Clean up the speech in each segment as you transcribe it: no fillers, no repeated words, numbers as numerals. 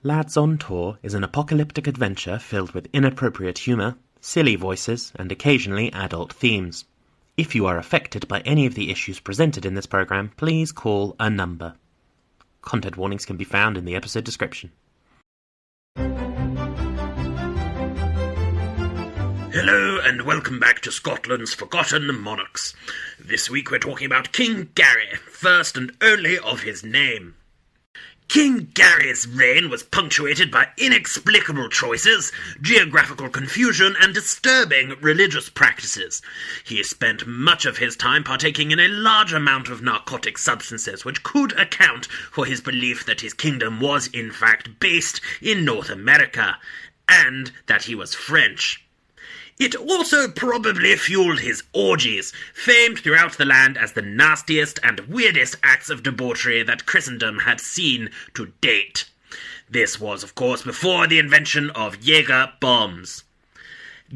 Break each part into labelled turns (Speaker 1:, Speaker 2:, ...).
Speaker 1: Lads on Tour is an apocalyptic adventure filled with inappropriate humour, silly voices, and occasionally adult themes. If you are affected by any of the issues presented in this programme, please call a number. Content warnings can be found in the episode description.
Speaker 2: Hello and welcome back to Scotland's Forgotten Monarchs. This week we're talking about King Gary, first and only of his name. King Gary's reign was punctuated by inexplicable choices, geographical confusion, and disturbing religious practices. He spent much of his time partaking in a large amount of narcotic substances, which could account for his belief that his kingdom was in fact based in North America, and that he was French. It also probably fueled his orgies, famed throughout the land as the nastiest and weirdest acts of debauchery that Christendom had seen to date. This was, of course, before the invention of Jaeger bombs.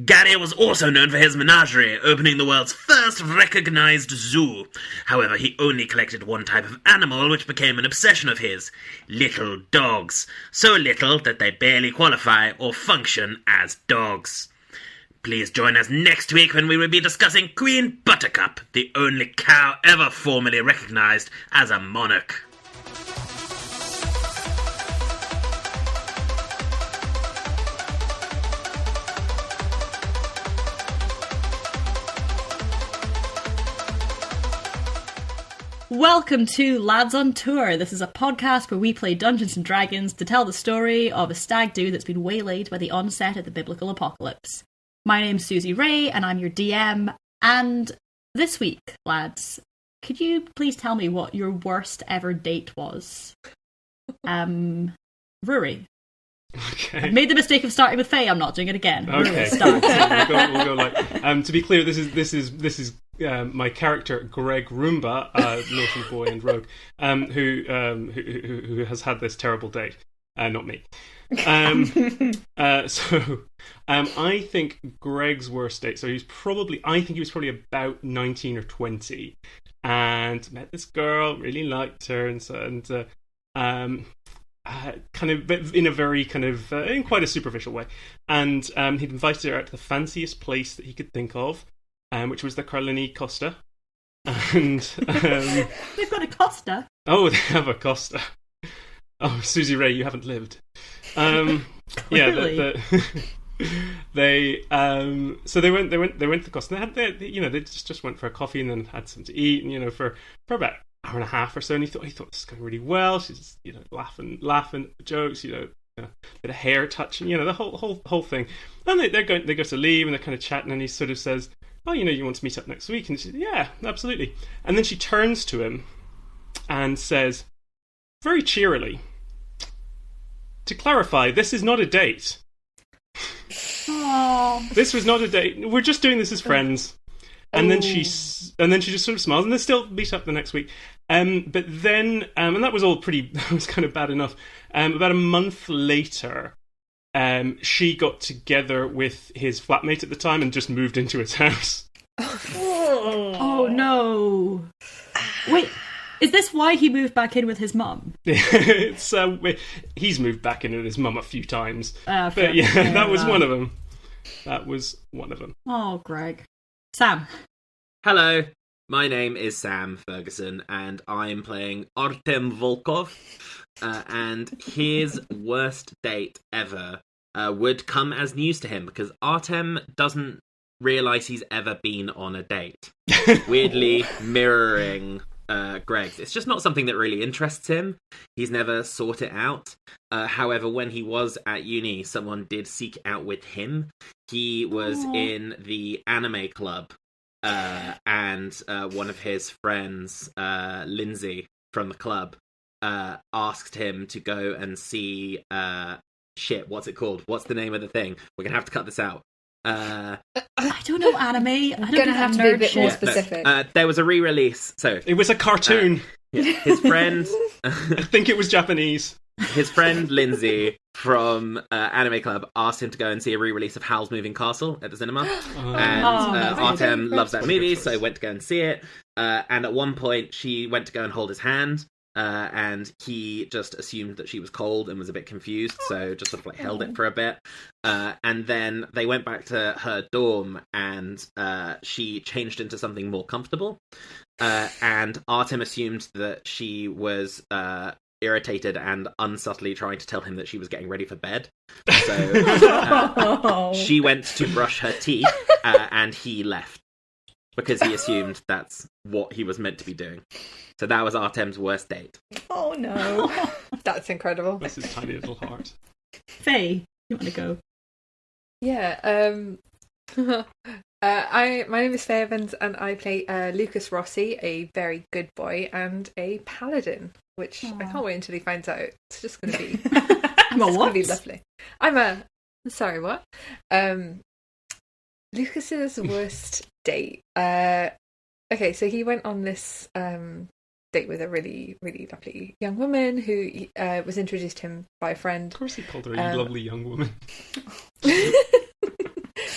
Speaker 2: Gary was also known for his menagerie, opening the world's first recognized zoo. However, he only collected one type of animal, which became an obsession of his: little dogs. So little that they barely qualify or function as dogs. Please join us next week when we will be discussing Queen Buttercup, the only cow ever formally recognised as a monarch.
Speaker 3: Welcome to Lads on Tour. This is a podcast where we play Dungeons & Dragons to tell the story of a stag do that's been waylaid by the onset of the biblical apocalypse. My name's Susie Rae, and I'm your DM. And this week, lads, could you please tell me what your worst ever date was? Rory.
Speaker 4: Okay.
Speaker 3: I've made the mistake of starting with Fay. I'm not doing it again.
Speaker 4: Okay.
Speaker 3: Rory, start.
Speaker 4: we'll go like. To be clear, this is my character Gregg Roumbax, naughty boy and rogue, who has had this terrible date. Not me. I think Gregg's worst date. So I think he was probably about 19 or 20, and met this girl, really liked her, kind of, but in a very kind of in quite a superficial way. And he'd invited her out to the fanciest place that he could think of, which was the Carlini Costa. And
Speaker 3: They've got a Costa.
Speaker 4: Oh, they have a Costa. Oh, Susie Rae, you haven't lived. Yeah, they so they went to the Costa. They just went for a coffee and then had something to eat, and for about an hour and a half or so. And he thought this is going really well. She's laughing jokes, bit of hair touching, the whole thing. And they go to leave, and they're kind of chatting, and he sort of says, "Oh, you want to meet up next week?" And she says, "Yeah, absolutely." And then she turns to him and says, very cheerily, "To clarify, this is not a date.
Speaker 3: Aww.
Speaker 4: This was not a date. We're just doing this as friends." And then she just sort of smiles, and they still meet up the next week. But then, and that was all that was kind of bad enough. About a month later, she got together with his flatmate at the time and just moved into his house.
Speaker 3: Oh no! Wait. Is this why he moved back in with his mum?
Speaker 4: He's moved back in with his mum a few times. But yeah, that was one of them.
Speaker 3: Oh, Gregg. Sam.
Speaker 1: Hello, my name is Sam Ferguson, and I'm playing Artem Volkov. And his worst date ever would come as news to him, because Artem doesn't realise he's ever been on a date. Weirdly mirroring Gregg's. It's just not something that really interests him. He's never sought it out. However, when he was at uni, someone did seek out with him. He was in the anime club, and one of his friends, Lindsay from the club, asked him to go and see what's it called? What's the name of the thing? We're gonna have to cut this out.
Speaker 3: I don't know anime.
Speaker 5: I'm gonna have to be a bit more specific.
Speaker 1: There was a re-release, so
Speaker 4: it was a cartoon.
Speaker 1: His friend,
Speaker 4: I think it was Japanese.
Speaker 1: His friend Lindsay from Anime Club asked him to go and see a re-release of Howl's Moving Castle at the cinema, and Artem loves that movie, so went to go and see it. And at one point, she went to go and hold his hand, and he just assumed that she was cold and was a bit confused, so just sort of like held it for a bit. And then they went back to her dorm, and she changed into something more comfortable. And Artem assumed that she was irritated and unsubtly trying to tell him that she was getting ready for bed. So she went to brush her teeth, and he left because he assumed that's what he was meant to be doing. So that was Artem's worst date.
Speaker 5: Oh no. That's incredible.
Speaker 4: This is tiny little heart.
Speaker 3: Faye, you want to go?
Speaker 5: Yeah, my name is Fay Evans, and I play Lucas Rossi, a very good boy, and a paladin, which I can't wait until he finds out. It's just going to be...
Speaker 3: Well, what?
Speaker 5: Going to be lovely. Sorry, what? Lucas's worst date. Okay, so he went on this date with a really, really lovely young woman who was introduced to him by a friend.
Speaker 4: Of course he called her a lovely young woman.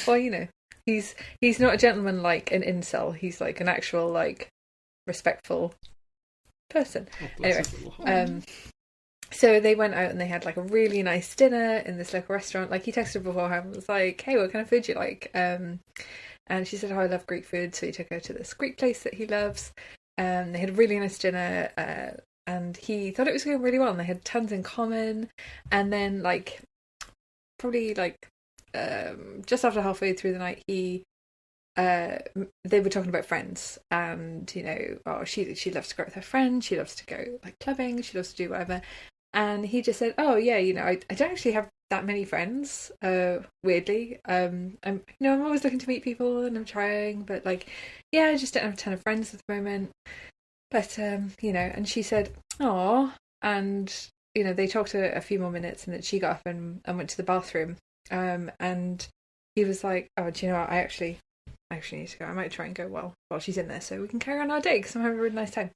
Speaker 5: Well, you know, he's not a gentleman like an incel. He's like an actual, like, respectful person. Anyway, so they went out and they had like a really nice dinner in this local restaurant. Like, he texted her beforehand and was like, hey, what kind of food do you like? And she said, oh, I love Greek food. So he took her to this Greek place that he loves. They had a really nice dinner, and he thought it was going really well, and they had tons in common. And then, like, probably like just after halfway through the night, they were talking about friends, and, you know, oh, she loves to go with her friends, she loves to go like clubbing, she loves to do whatever. And he just said, oh yeah, you know, I don't actually have that many friends, weirdly. I'm always looking to meet people, and I'm trying, but like, yeah, I just don't have a ton of friends at the moment. But you know, and she said, oh, and, you know, they talked a few more minutes, and then she got up and went to the bathroom. And he was like, oh, do you know what, I actually need to go. I might try and go while she's in there, so we can carry on our day, because I'm having a really nice time.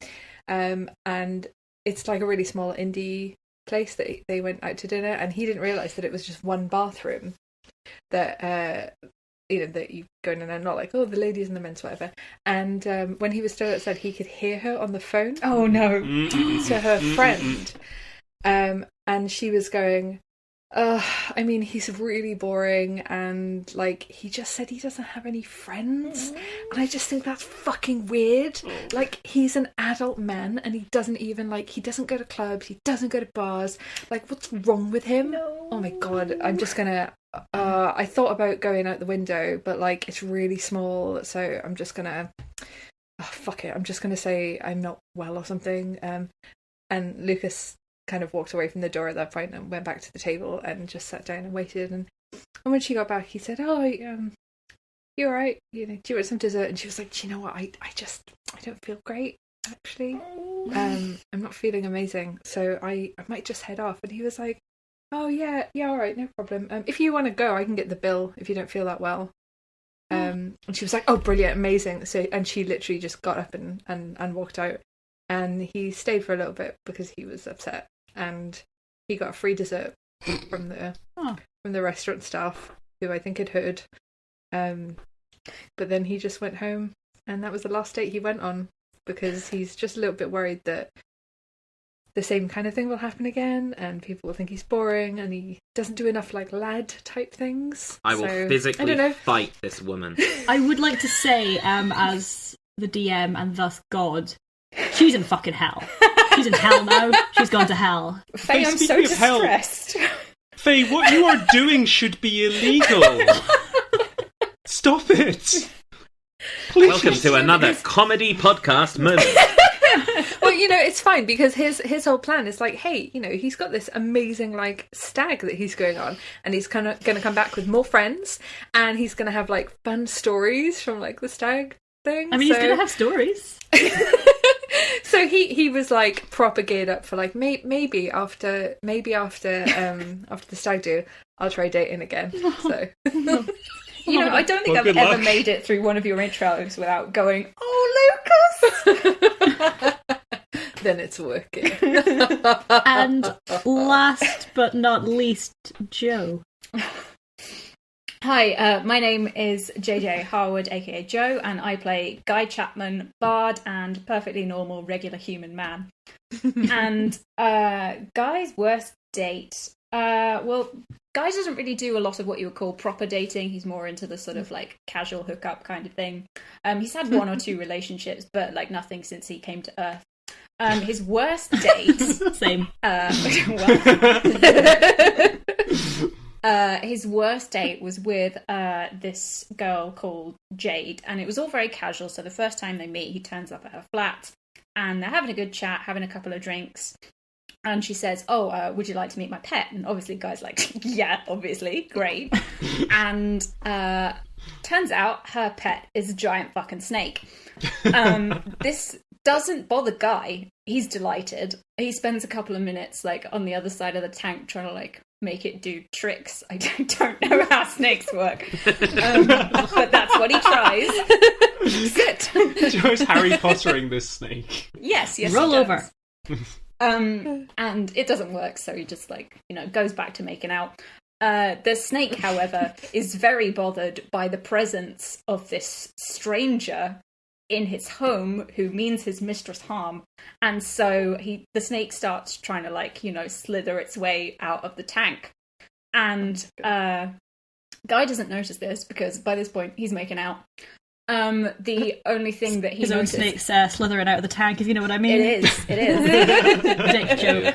Speaker 5: And it's like a really small indie place that they went out to dinner, and he didn't realise that it was just one bathroom that you know, that you go in and not like, oh, the ladies and the men's, whatever. And when he was still outside, he could hear her on the phone.
Speaker 3: Oh no.
Speaker 5: To her friend. And she was going, I mean, he's really boring, and like, he just said he doesn't have any friends, and I just think that's fucking weird. Like, he's an adult man, and he doesn't even, like, he doesn't go to clubs, he doesn't go to bars. Like, what's wrong with him? No. Oh my god, I'm just gonna I thought about going out the window, but like, it's really small, so I'm just gonna fuck it, I'm just gonna say I'm not well or something. And Lucas kind of walked away from the door at that point and went back to the table and just sat down and waited. And when she got back, he said, oh, you alright? You know, do you want some dessert? And she was like, do you know what, I don't feel great, actually. I'm not feeling amazing, so I might just head off. And he was like, oh yeah, alright, no problem. If you want to go, I can get the bill if you don't feel that well. And she was like, oh, brilliant, amazing. So, and she literally just got up and walked out. And he stayed for a little bit because he was upset. And he got a free dessert from the restaurant staff, who I think had heard. But then he just went home, and that was the last date he went on, because he's just a little bit worried that the same kind of thing will happen again, and people will think he's boring, and he doesn't do enough like lad type things.
Speaker 1: I will physically fight this woman.
Speaker 3: I would like to say, as the DM and thus God, she's in fucking hell. She's in hell now. She's gone to hell.
Speaker 5: Faye, I'm so distressed.
Speaker 4: Faye, what you are doing should be illegal. Stop it. Please.
Speaker 1: Welcome to another comedy podcast moment.
Speaker 5: Well, you know, it's fine, because his whole plan is like, hey, you know, he's got this amazing like stag that he's going on, and he's kind of going to come back with more friends, and he's going to have like fun stories from like the stag thing.
Speaker 3: I mean, he's going to have stories.
Speaker 5: So he was like proper geared up for like maybe after the stag do, I'll try dating again. So
Speaker 6: you know, I don't think I've ever made it through one of your intros without going, oh, Lucas.
Speaker 5: Then it's working.
Speaker 3: And last but not least, Joe.
Speaker 6: Hi, my name is JJA Harwood, aka Joe, and I play Guy Chapman, bard and perfectly normal, regular human man. And Guy's worst date. Well, Guy doesn't really do a lot of what you would call proper dating. He's more into the sort of like casual hookup kind of thing. He's had 1 or 2 relationships, but like nothing since he came to Earth. His worst date.
Speaker 3: Same.
Speaker 6: His worst date was with this girl called Jade, and it was all very casual. So the first time they meet, he turns up at her flat, and they're having a good chat, having a couple of drinks. And she says, would you like to meet my pet? And obviously Guy's like, yeah, obviously, great. And turns out her pet is a giant fucking snake. This doesn't bother Guy. He's delighted. He spends a couple of minutes like on the other side of the tank trying to like make it do tricks. I don't know how snakes work. But that's what he tries. Sit.
Speaker 4: Joe's Harry Pottering this snake.
Speaker 6: Yes,
Speaker 3: Roll over.
Speaker 6: And it doesn't work, so he just like, goes back to making out. The snake, however, is very bothered by the presence of this stranger in his home who means his mistress harm, and so the snake starts trying to like slither its way out of the tank, and Guy doesn't notice this because by this point he's making out. The only thing that
Speaker 3: his own snake's slithering out of the tank, if you know what I mean.
Speaker 6: It is
Speaker 3: Dick joke.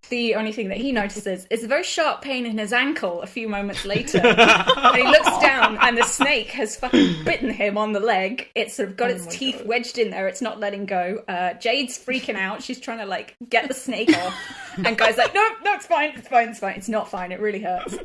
Speaker 6: The only thing that he notices is a very sharp pain in his ankle a few moments later. And he looks down and the snake has fucking bitten him on the leg. It's sort of got its teeth wedged in there. It's not letting go. Jade's freaking out. She's trying to like get the snake off. And Guy's like, no, it's fine. It's not fine. It really hurts.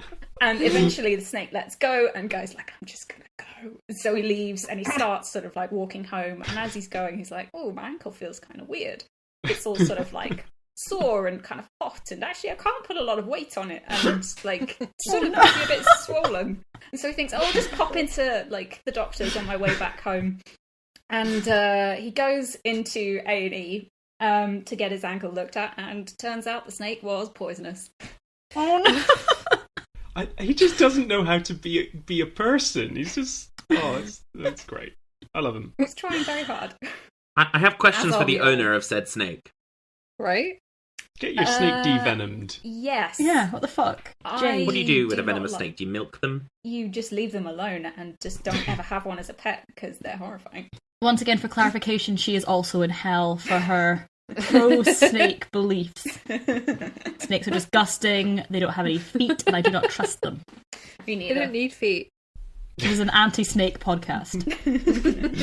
Speaker 6: And eventually the snake lets go and Guy's like, I'm just going to go. So he leaves and he starts sort of like walking home. And as he's going, he's like, oh, my ankle feels kind of weird. It's all sort of like sore and kind of hot, and actually I can't put a lot of weight on it, and like sort of maybe a bit swollen. And so he thinks, I'll just pop into like the doctor's on my way back home. And he goes into A&E to get his ankle looked at, and turns out the snake was poisonous.
Speaker 3: Oh no.
Speaker 4: He just doesn't know how to be a person. He's just that's great. I love him.
Speaker 6: He's trying very hard.
Speaker 1: I have questions for the owner of said snake.
Speaker 5: Right?
Speaker 4: Get your snake devenomed.
Speaker 6: Yes.
Speaker 3: Yeah, what the fuck?
Speaker 1: What do you do with a venomous snake? Do you milk them?
Speaker 6: You just leave them alone and just don't ever have one as a pet because they're horrifying.
Speaker 3: Once again, for clarification, she is also in hell for her pro-snake beliefs. Snakes are disgusting, they don't have any feet, and I do not trust them.
Speaker 6: Me neither.
Speaker 5: They don't need feet.
Speaker 3: This is an anti-snake podcast.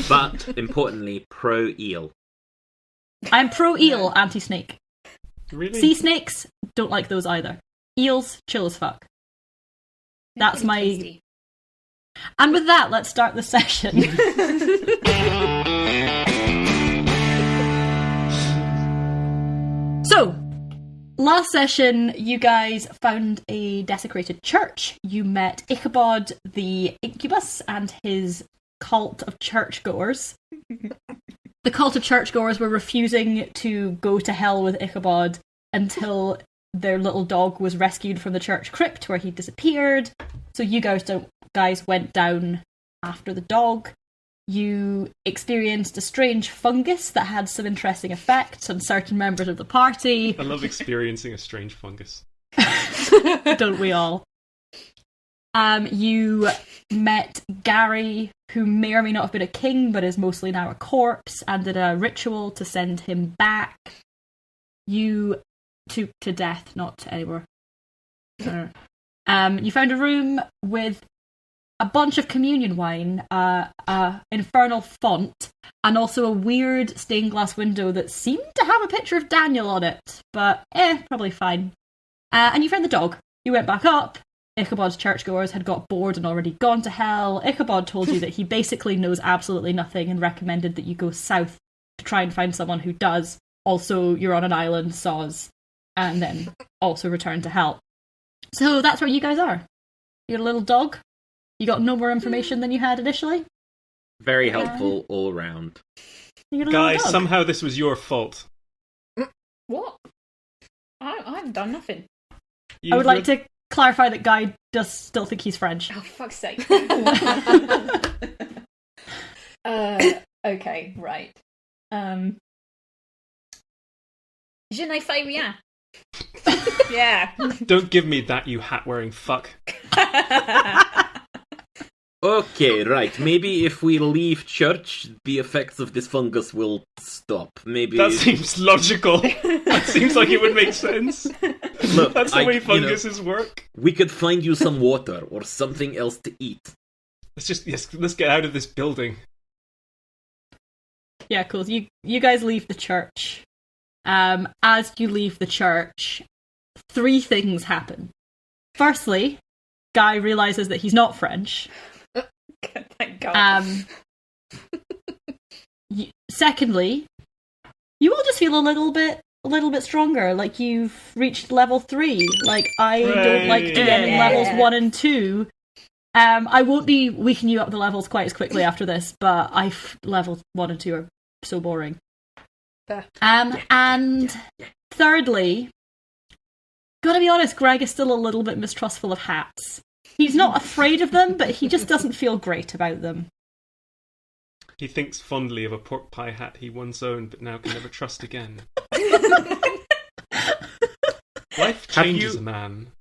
Speaker 1: But, importantly, pro-eel.
Speaker 3: I'm pro-eel, anti-snake.
Speaker 4: Really?
Speaker 3: Sea snakes, don't like those either. Eels, chill as fuck. That's my...
Speaker 6: Tasty.
Speaker 3: And with that, let's start the session. So, last session, you guys found a desecrated church. You met Ichabod the Incubus and his cult of churchgoers. The cult of churchgoers were refusing to go to hell with Ichabod until their little dog was rescued from the church crypt where he disappeared. So you guys went down after the dog. You experienced a strange fungus that had some interesting effects on certain members of the party.
Speaker 4: I love experiencing a strange fungus.
Speaker 3: Don't we all? You met Gary, who may or may not have been a king, but is mostly now a corpse, and did a ritual to send him back. You to death, not anywhere. You found a room with a bunch of communion wine, infernal font, and also a weird stained glass window that seemed to have a picture of Daniel on it, but probably fine. And you found the dog. You went back up. Ichabod's churchgoers had got bored and already gone to hell. Ichabod told you that he basically knows absolutely nothing and recommended that you go south to try and find someone who does. Also, you're on an island, soz, and then also return to hell. So that's where you guys are. Your little dog. You got no more information than you had initially?
Speaker 1: Very helpful all round.
Speaker 4: Guys, somehow this was your fault.
Speaker 6: What? I haven't done nothing.
Speaker 3: I would like to clarify that Guy does still think he's French.
Speaker 6: Oh, fuck's sake. Okay, right. Je ne fais rien. Yeah.
Speaker 4: Don't give me that, you hat-wearing fuck.
Speaker 1: Okay, right. Maybe if we leave church, the effects of this fungus will stop. Maybe
Speaker 4: That seems logical. That seems like it would make sense.
Speaker 1: Look,
Speaker 4: That's the way funguses work.
Speaker 1: We could find you some water or something else to eat.
Speaker 4: Let's get out of this building.
Speaker 3: Yeah, cool. So you guys leave the church. As you leave the church, 3 things happen. Firstly, Guy realizes that he's not French.
Speaker 6: Thank God.
Speaker 3: Secondly, you all just feel a little bit stronger. Like you've reached level 3. Like I don't like to get in levels 1 and 2. I won't be weakening you up the levels quite as quickly after this, but levels 1 and 2 are so boring. And thirdly, gotta be honest, Gregg is still a little bit mistrustful of hats. He's not afraid of them, but he just doesn't feel great about them.
Speaker 4: He thinks fondly of a pork pie hat he once owned, but now can never trust again. Life changes a man.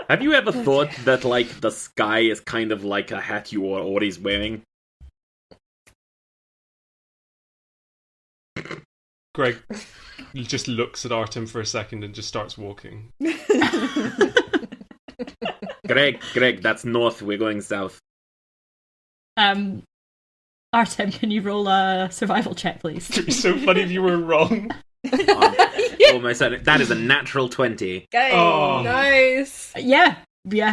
Speaker 1: Have you ever thought that, like, the sky is kind of like a hat you are always wearing?
Speaker 4: Gregg just looks at Artem for a second and just starts walking.
Speaker 1: Gregg, that's north. We're going south.
Speaker 3: Artem, can you roll a survival check, please?
Speaker 4: It'd be so funny if you were wrong.
Speaker 1: Almost certain. That is a natural 20.
Speaker 4: Oh.
Speaker 5: Nice.
Speaker 3: Yeah,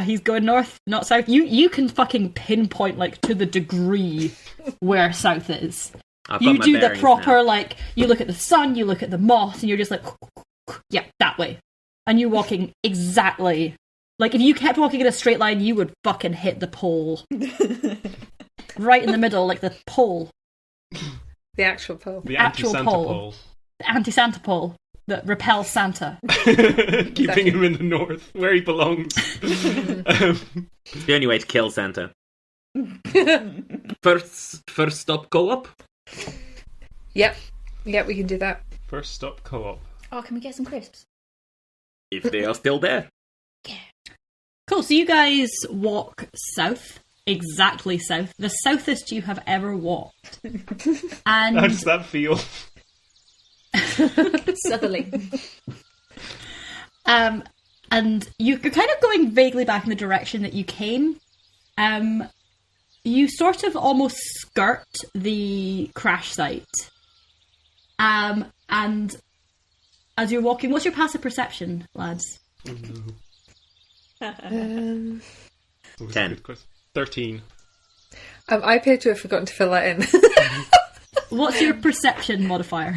Speaker 3: he's going north, not south. You can fucking pinpoint, like, to the degree where south is. You do the proper, like, you look at the sun, you look at the moss, and you're just like, yeah, that way. And you're walking exactly. Like, if you kept walking in a straight line, you would fucking hit the pole. Right in the middle, like the pole.
Speaker 5: The actual pole.
Speaker 4: The anti-Santa pole.
Speaker 3: The anti-Santa pole that repels Santa.
Speaker 4: Keeping him in the north, where he belongs.
Speaker 1: It's the only way to kill Santa. First stop co-op?
Speaker 5: Yep, we can do that.
Speaker 4: First stop co-op.
Speaker 6: Oh, can we get some crisps?
Speaker 1: If they are still there.
Speaker 6: Yeah.
Speaker 3: Cool, so you guys walk south. Exactly south. The southest you have ever walked. And
Speaker 4: how does that feel?
Speaker 6: Southerly.
Speaker 3: And you're kind of going vaguely back in the direction that you came. You sort of almost skirt the crash site. And as you're walking, what's your passive perception, lads?
Speaker 1: 10.
Speaker 4: 13.
Speaker 5: I appear to have forgotten to fill that in.
Speaker 3: What's your perception modifier?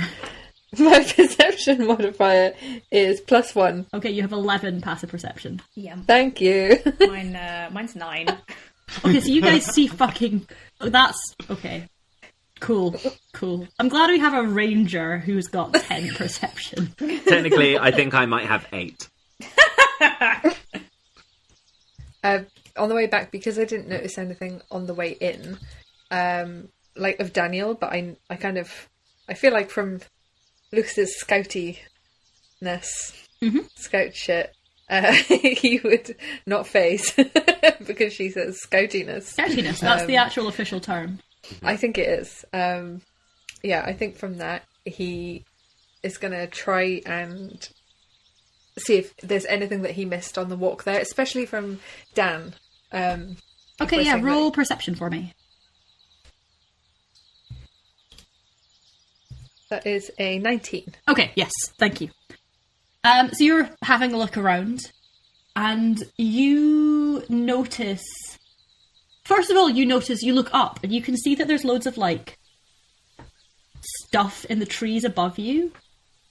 Speaker 5: My perception modifier is +1.
Speaker 3: Okay, you have 11 passive perception.
Speaker 6: Yeah.
Speaker 5: Thank you.
Speaker 6: Mine's 9.
Speaker 3: Okay, so you guys see fucking... That's... Okay. Cool. I'm glad we have a ranger who's got 10 perception.
Speaker 1: Technically, I think I might have 8.
Speaker 5: On the way back, because I didn't notice anything on the way in, like of Daniel, but I feel like from Lucas's scoutiness, scout shit, he would not phase because she says scoutiness.
Speaker 3: Scoutiness, that's the actual official term.
Speaker 5: I think it is. Yeah, I think from that he is going to try and see if there's anything that he missed on the walk there, especially from Dan.
Speaker 3: Okay, yeah, roll perception for me.
Speaker 5: That is a 19.
Speaker 3: Okay, yes, thank you. So you're having a look around, and you notice... First of all, you look up, and you can see that there's loads of, like, stuff in the trees above you.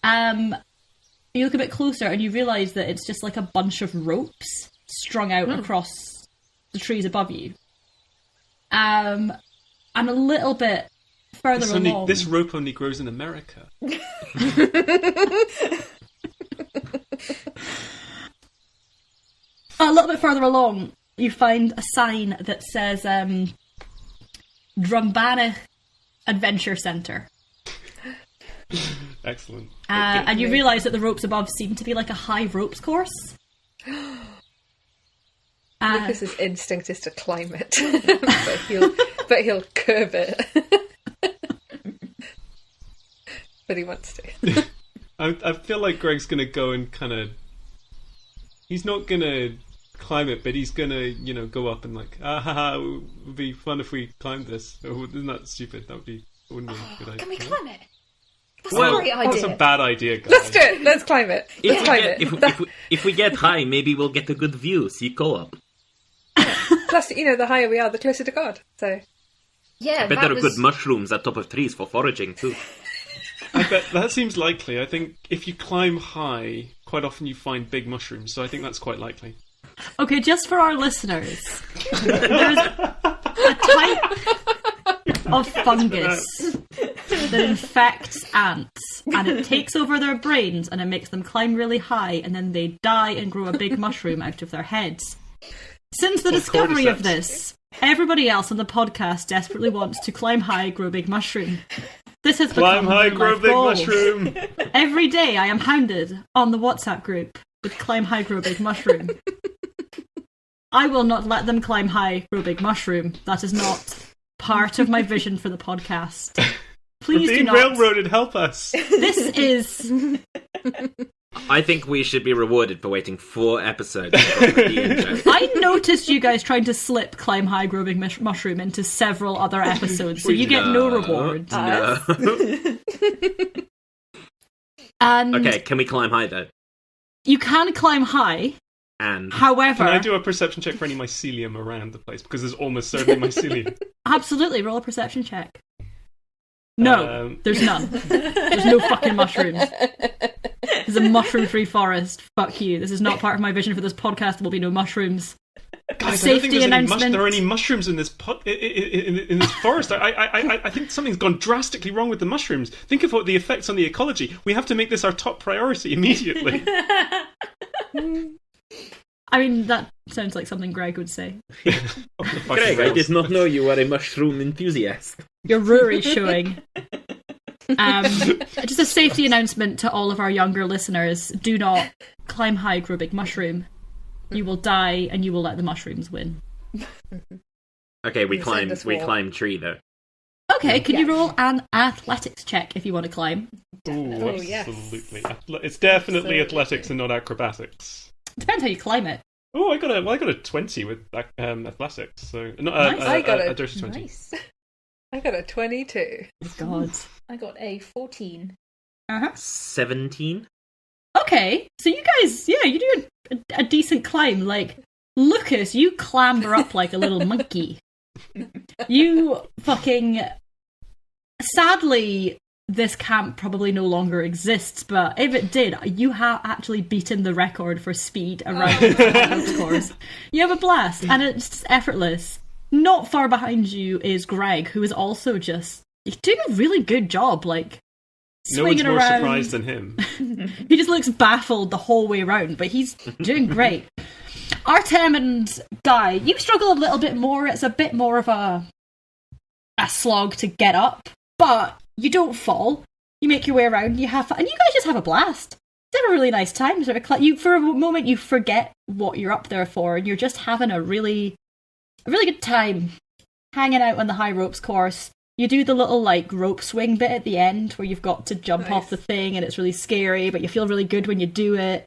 Speaker 3: You look a bit closer, and you realise that it's just, like, a bunch of ropes strung out across the trees above you. And a little bit further along...
Speaker 4: This rope only grows in America.
Speaker 3: little bit further along, you find a sign that says Roumbax Adventure Centre.
Speaker 4: Excellent.
Speaker 3: And you realise that the ropes above seem to be like a high ropes course.
Speaker 5: Lucas's instinct is to climb it, but he'll curb it. But he wants to.
Speaker 4: I feel like Gregg's going to go and kind of... He's not going to climb it, but he's going to, go up and it would be fun if we climbed this. Isn't that stupid? That wouldn't be a good idea.
Speaker 6: Can we climb it? That's
Speaker 1: Well,
Speaker 6: a great idea.
Speaker 4: That's a bad idea, guys.
Speaker 5: Let's do it. Let's climb it. Let's climb it.
Speaker 1: If we get high, maybe we'll get a good view. See co-op.
Speaker 5: Plus, the higher we are, the closer to God. So
Speaker 6: Yeah,
Speaker 1: I bet there are good mushrooms at top of trees for foraging too.
Speaker 4: I bet that seems likely. I think if you climb high, quite often you find big mushrooms, so I think that's quite likely.
Speaker 3: Okay, just for our listeners, there's a type of fungus that infects ants, and it takes over their brains, and it makes them climb really high, and then they die and grow a big mushroom out of their heads. Since the discovery of this, everybody else on the podcast desperately wants to climb high, grow big mushroom. This has
Speaker 4: Climb
Speaker 3: become
Speaker 4: high,
Speaker 3: their
Speaker 4: grow
Speaker 3: life
Speaker 4: big
Speaker 3: goals.
Speaker 4: mushroom.
Speaker 3: Every day I am hounded on the WhatsApp group with climb high, grow big mushroom. I will not let them climb high, grow big mushroom. That is not part of my vision for the podcast. Please
Speaker 4: We're
Speaker 3: do
Speaker 4: being
Speaker 3: not.
Speaker 4: railroaded, help us.
Speaker 3: This is...
Speaker 1: I think we should be rewarded for waiting 4 episodes.
Speaker 3: I noticed you guys trying to slip climb high, grow big mushroom into several other episodes, so you get no reward.
Speaker 1: No.
Speaker 3: And
Speaker 1: Okay, can we climb high though?
Speaker 3: you can climb high,
Speaker 1: And
Speaker 3: however...
Speaker 4: Can I do a perception check for any mycelium around the place? Because there's almost certainly mycelium.
Speaker 3: Absolutely, roll a perception check. No, there's none. There's no fucking mushrooms. There's a mushroom-free forest. Fuck you. This is not part of my vision for this podcast. There will be no mushrooms.
Speaker 4: Guys,
Speaker 3: Safety
Speaker 4: I don't think
Speaker 3: announcement.
Speaker 4: there are any mushrooms in this in this forest. I think something's gone drastically wrong with the mushrooms. Think of what the effects on the ecology. We have to make this our top priority immediately.
Speaker 3: I mean, that sounds like something Gregg would say.
Speaker 1: Gregg, I did not know you were a mushroom enthusiast.
Speaker 3: Your Rory showing. Just a safety announcement to all of our younger listeners. Do not climb high, grow big mushroom. You will die and you will let the mushrooms win.
Speaker 1: Okay, we
Speaker 5: send us wall.
Speaker 1: climb tree though.
Speaker 3: Okay, can you roll an athletics check if you want to climb?
Speaker 4: Ooh,
Speaker 5: yes.
Speaker 4: absolutely. It's definitely athletics and not acrobatics.
Speaker 3: Depends how you climb it.
Speaker 4: Oh, I got a 20 with athletics. So not
Speaker 3: Nice.
Speaker 5: I got
Speaker 4: a
Speaker 5: a
Speaker 4: dirty 20.
Speaker 6: Nice.
Speaker 5: I got a 22.
Speaker 3: God.
Speaker 6: I got a 14.
Speaker 1: 17.
Speaker 3: Okay, so you guys, you do a decent climb. Like, Lucas, you clamber up like a little monkey. You fucking... Sadly, this camp probably no longer exists, but if it did, you have actually beaten the record for speed around the course. You have a blast, and it's just effortless. Not far behind you is Gregg, who is also just doing a really good job, like,
Speaker 4: No one's
Speaker 3: swinging
Speaker 4: more
Speaker 3: around.
Speaker 4: surprised than him.
Speaker 3: He just looks baffled the whole way around, but he's doing great. Artem and Guy, you struggle a little bit more. It's a bit more of a slog to get up, but you don't fall. You make your way around. You have fun, and you guys just have a blast. You have a really nice time. Sort of, you for a moment you forget what you're up there for, and you're just having a really good time hanging out on the high ropes course. You do the little rope swing bit at the end where you've got to jump off the thing and it's really scary, but you feel really good when you do it.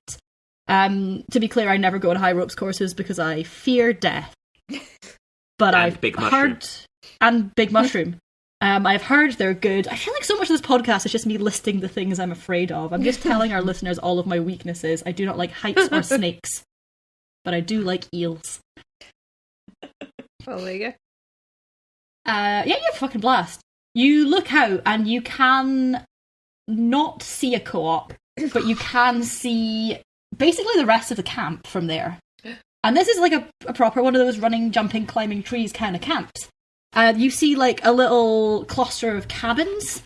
Speaker 3: To be clear, I never go on high ropes courses because I fear death. But I've
Speaker 1: Big Mushroom.
Speaker 3: heard... And Big Mushroom. I've heard they're good. I feel like so much of this podcast is just me listing the things I'm afraid of. I'm just telling our listeners all of my weaknesses. I do not like heights or snakes. But I do like eels.
Speaker 5: Well, there you go.
Speaker 3: You have a fucking blast. You look out and you can not see a co-op, but you can see basically the rest of the camp from there. And this is like a proper one of those running, jumping, climbing trees kind of camps. You see a little cluster of cabins.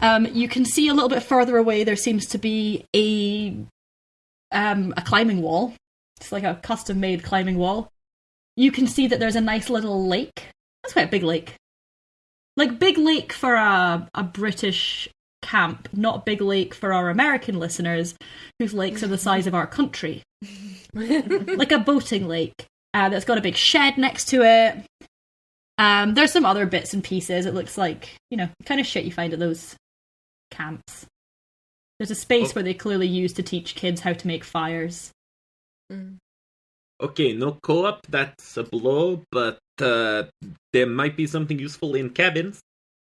Speaker 3: You can see a little bit further away there seems to be a climbing wall. It's like a custom-made climbing wall. You can see that there's a nice little lake. That's quite a big lake. Like, big lake for a British camp, not big lake for our American listeners, whose lakes are the size of our country. Like a boating lake. That's got a big shed next to it. There's some other bits and pieces. It looks like, kind of shit you find at those camps. There's a space where they clearly use to teach kids how to make fires.
Speaker 1: Okay, no co-op, that's a blow, but there might be something useful in cabins.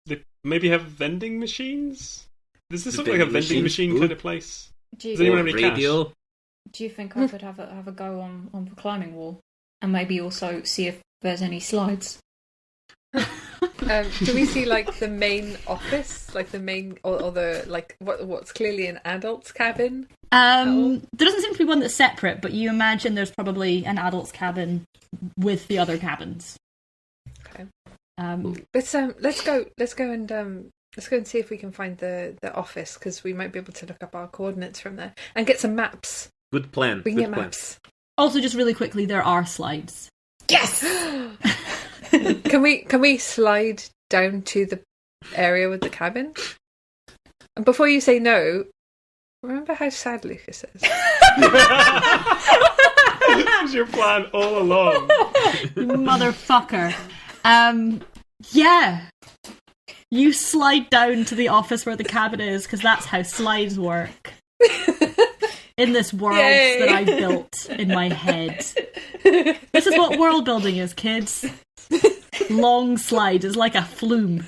Speaker 4: They maybe have vending machines? Does this
Speaker 1: The
Speaker 4: look like a
Speaker 1: vending
Speaker 4: vending machine
Speaker 1: machines
Speaker 4: kind
Speaker 1: good.
Speaker 4: of place?
Speaker 6: Do
Speaker 4: Does anyone
Speaker 6: you,
Speaker 4: have any
Speaker 1: Radio.
Speaker 4: cash?
Speaker 6: do you think I could have a go on the climbing wall? And maybe also see if there's any slides?
Speaker 5: Do we see like the main office, like the main or the like what's clearly an adult's cabin?
Speaker 3: There doesn't seem to be one that's separate, but you imagine there's probably an adult's cabin with the other cabins.
Speaker 5: Okay.
Speaker 3: Let's
Speaker 5: Let's go and see if we can find the office, because we might be able to look up our coordinates from there and get some maps.
Speaker 1: Good plan.
Speaker 5: We can
Speaker 1: Good
Speaker 5: get
Speaker 1: plan.
Speaker 5: maps.
Speaker 3: Also, just really quickly, there are slides.
Speaker 6: Yes!
Speaker 5: Can we slide down to the area with the cabin? And before you say no, remember how sad Lucas is.
Speaker 4: That was your plan all along.
Speaker 3: You motherfucker. Yeah. You slide down to the office where the cabin is, because that's how slides work. In this world
Speaker 5: Yay.
Speaker 3: that I built in my head. This is what world building is, kids. Long slide is like a flume.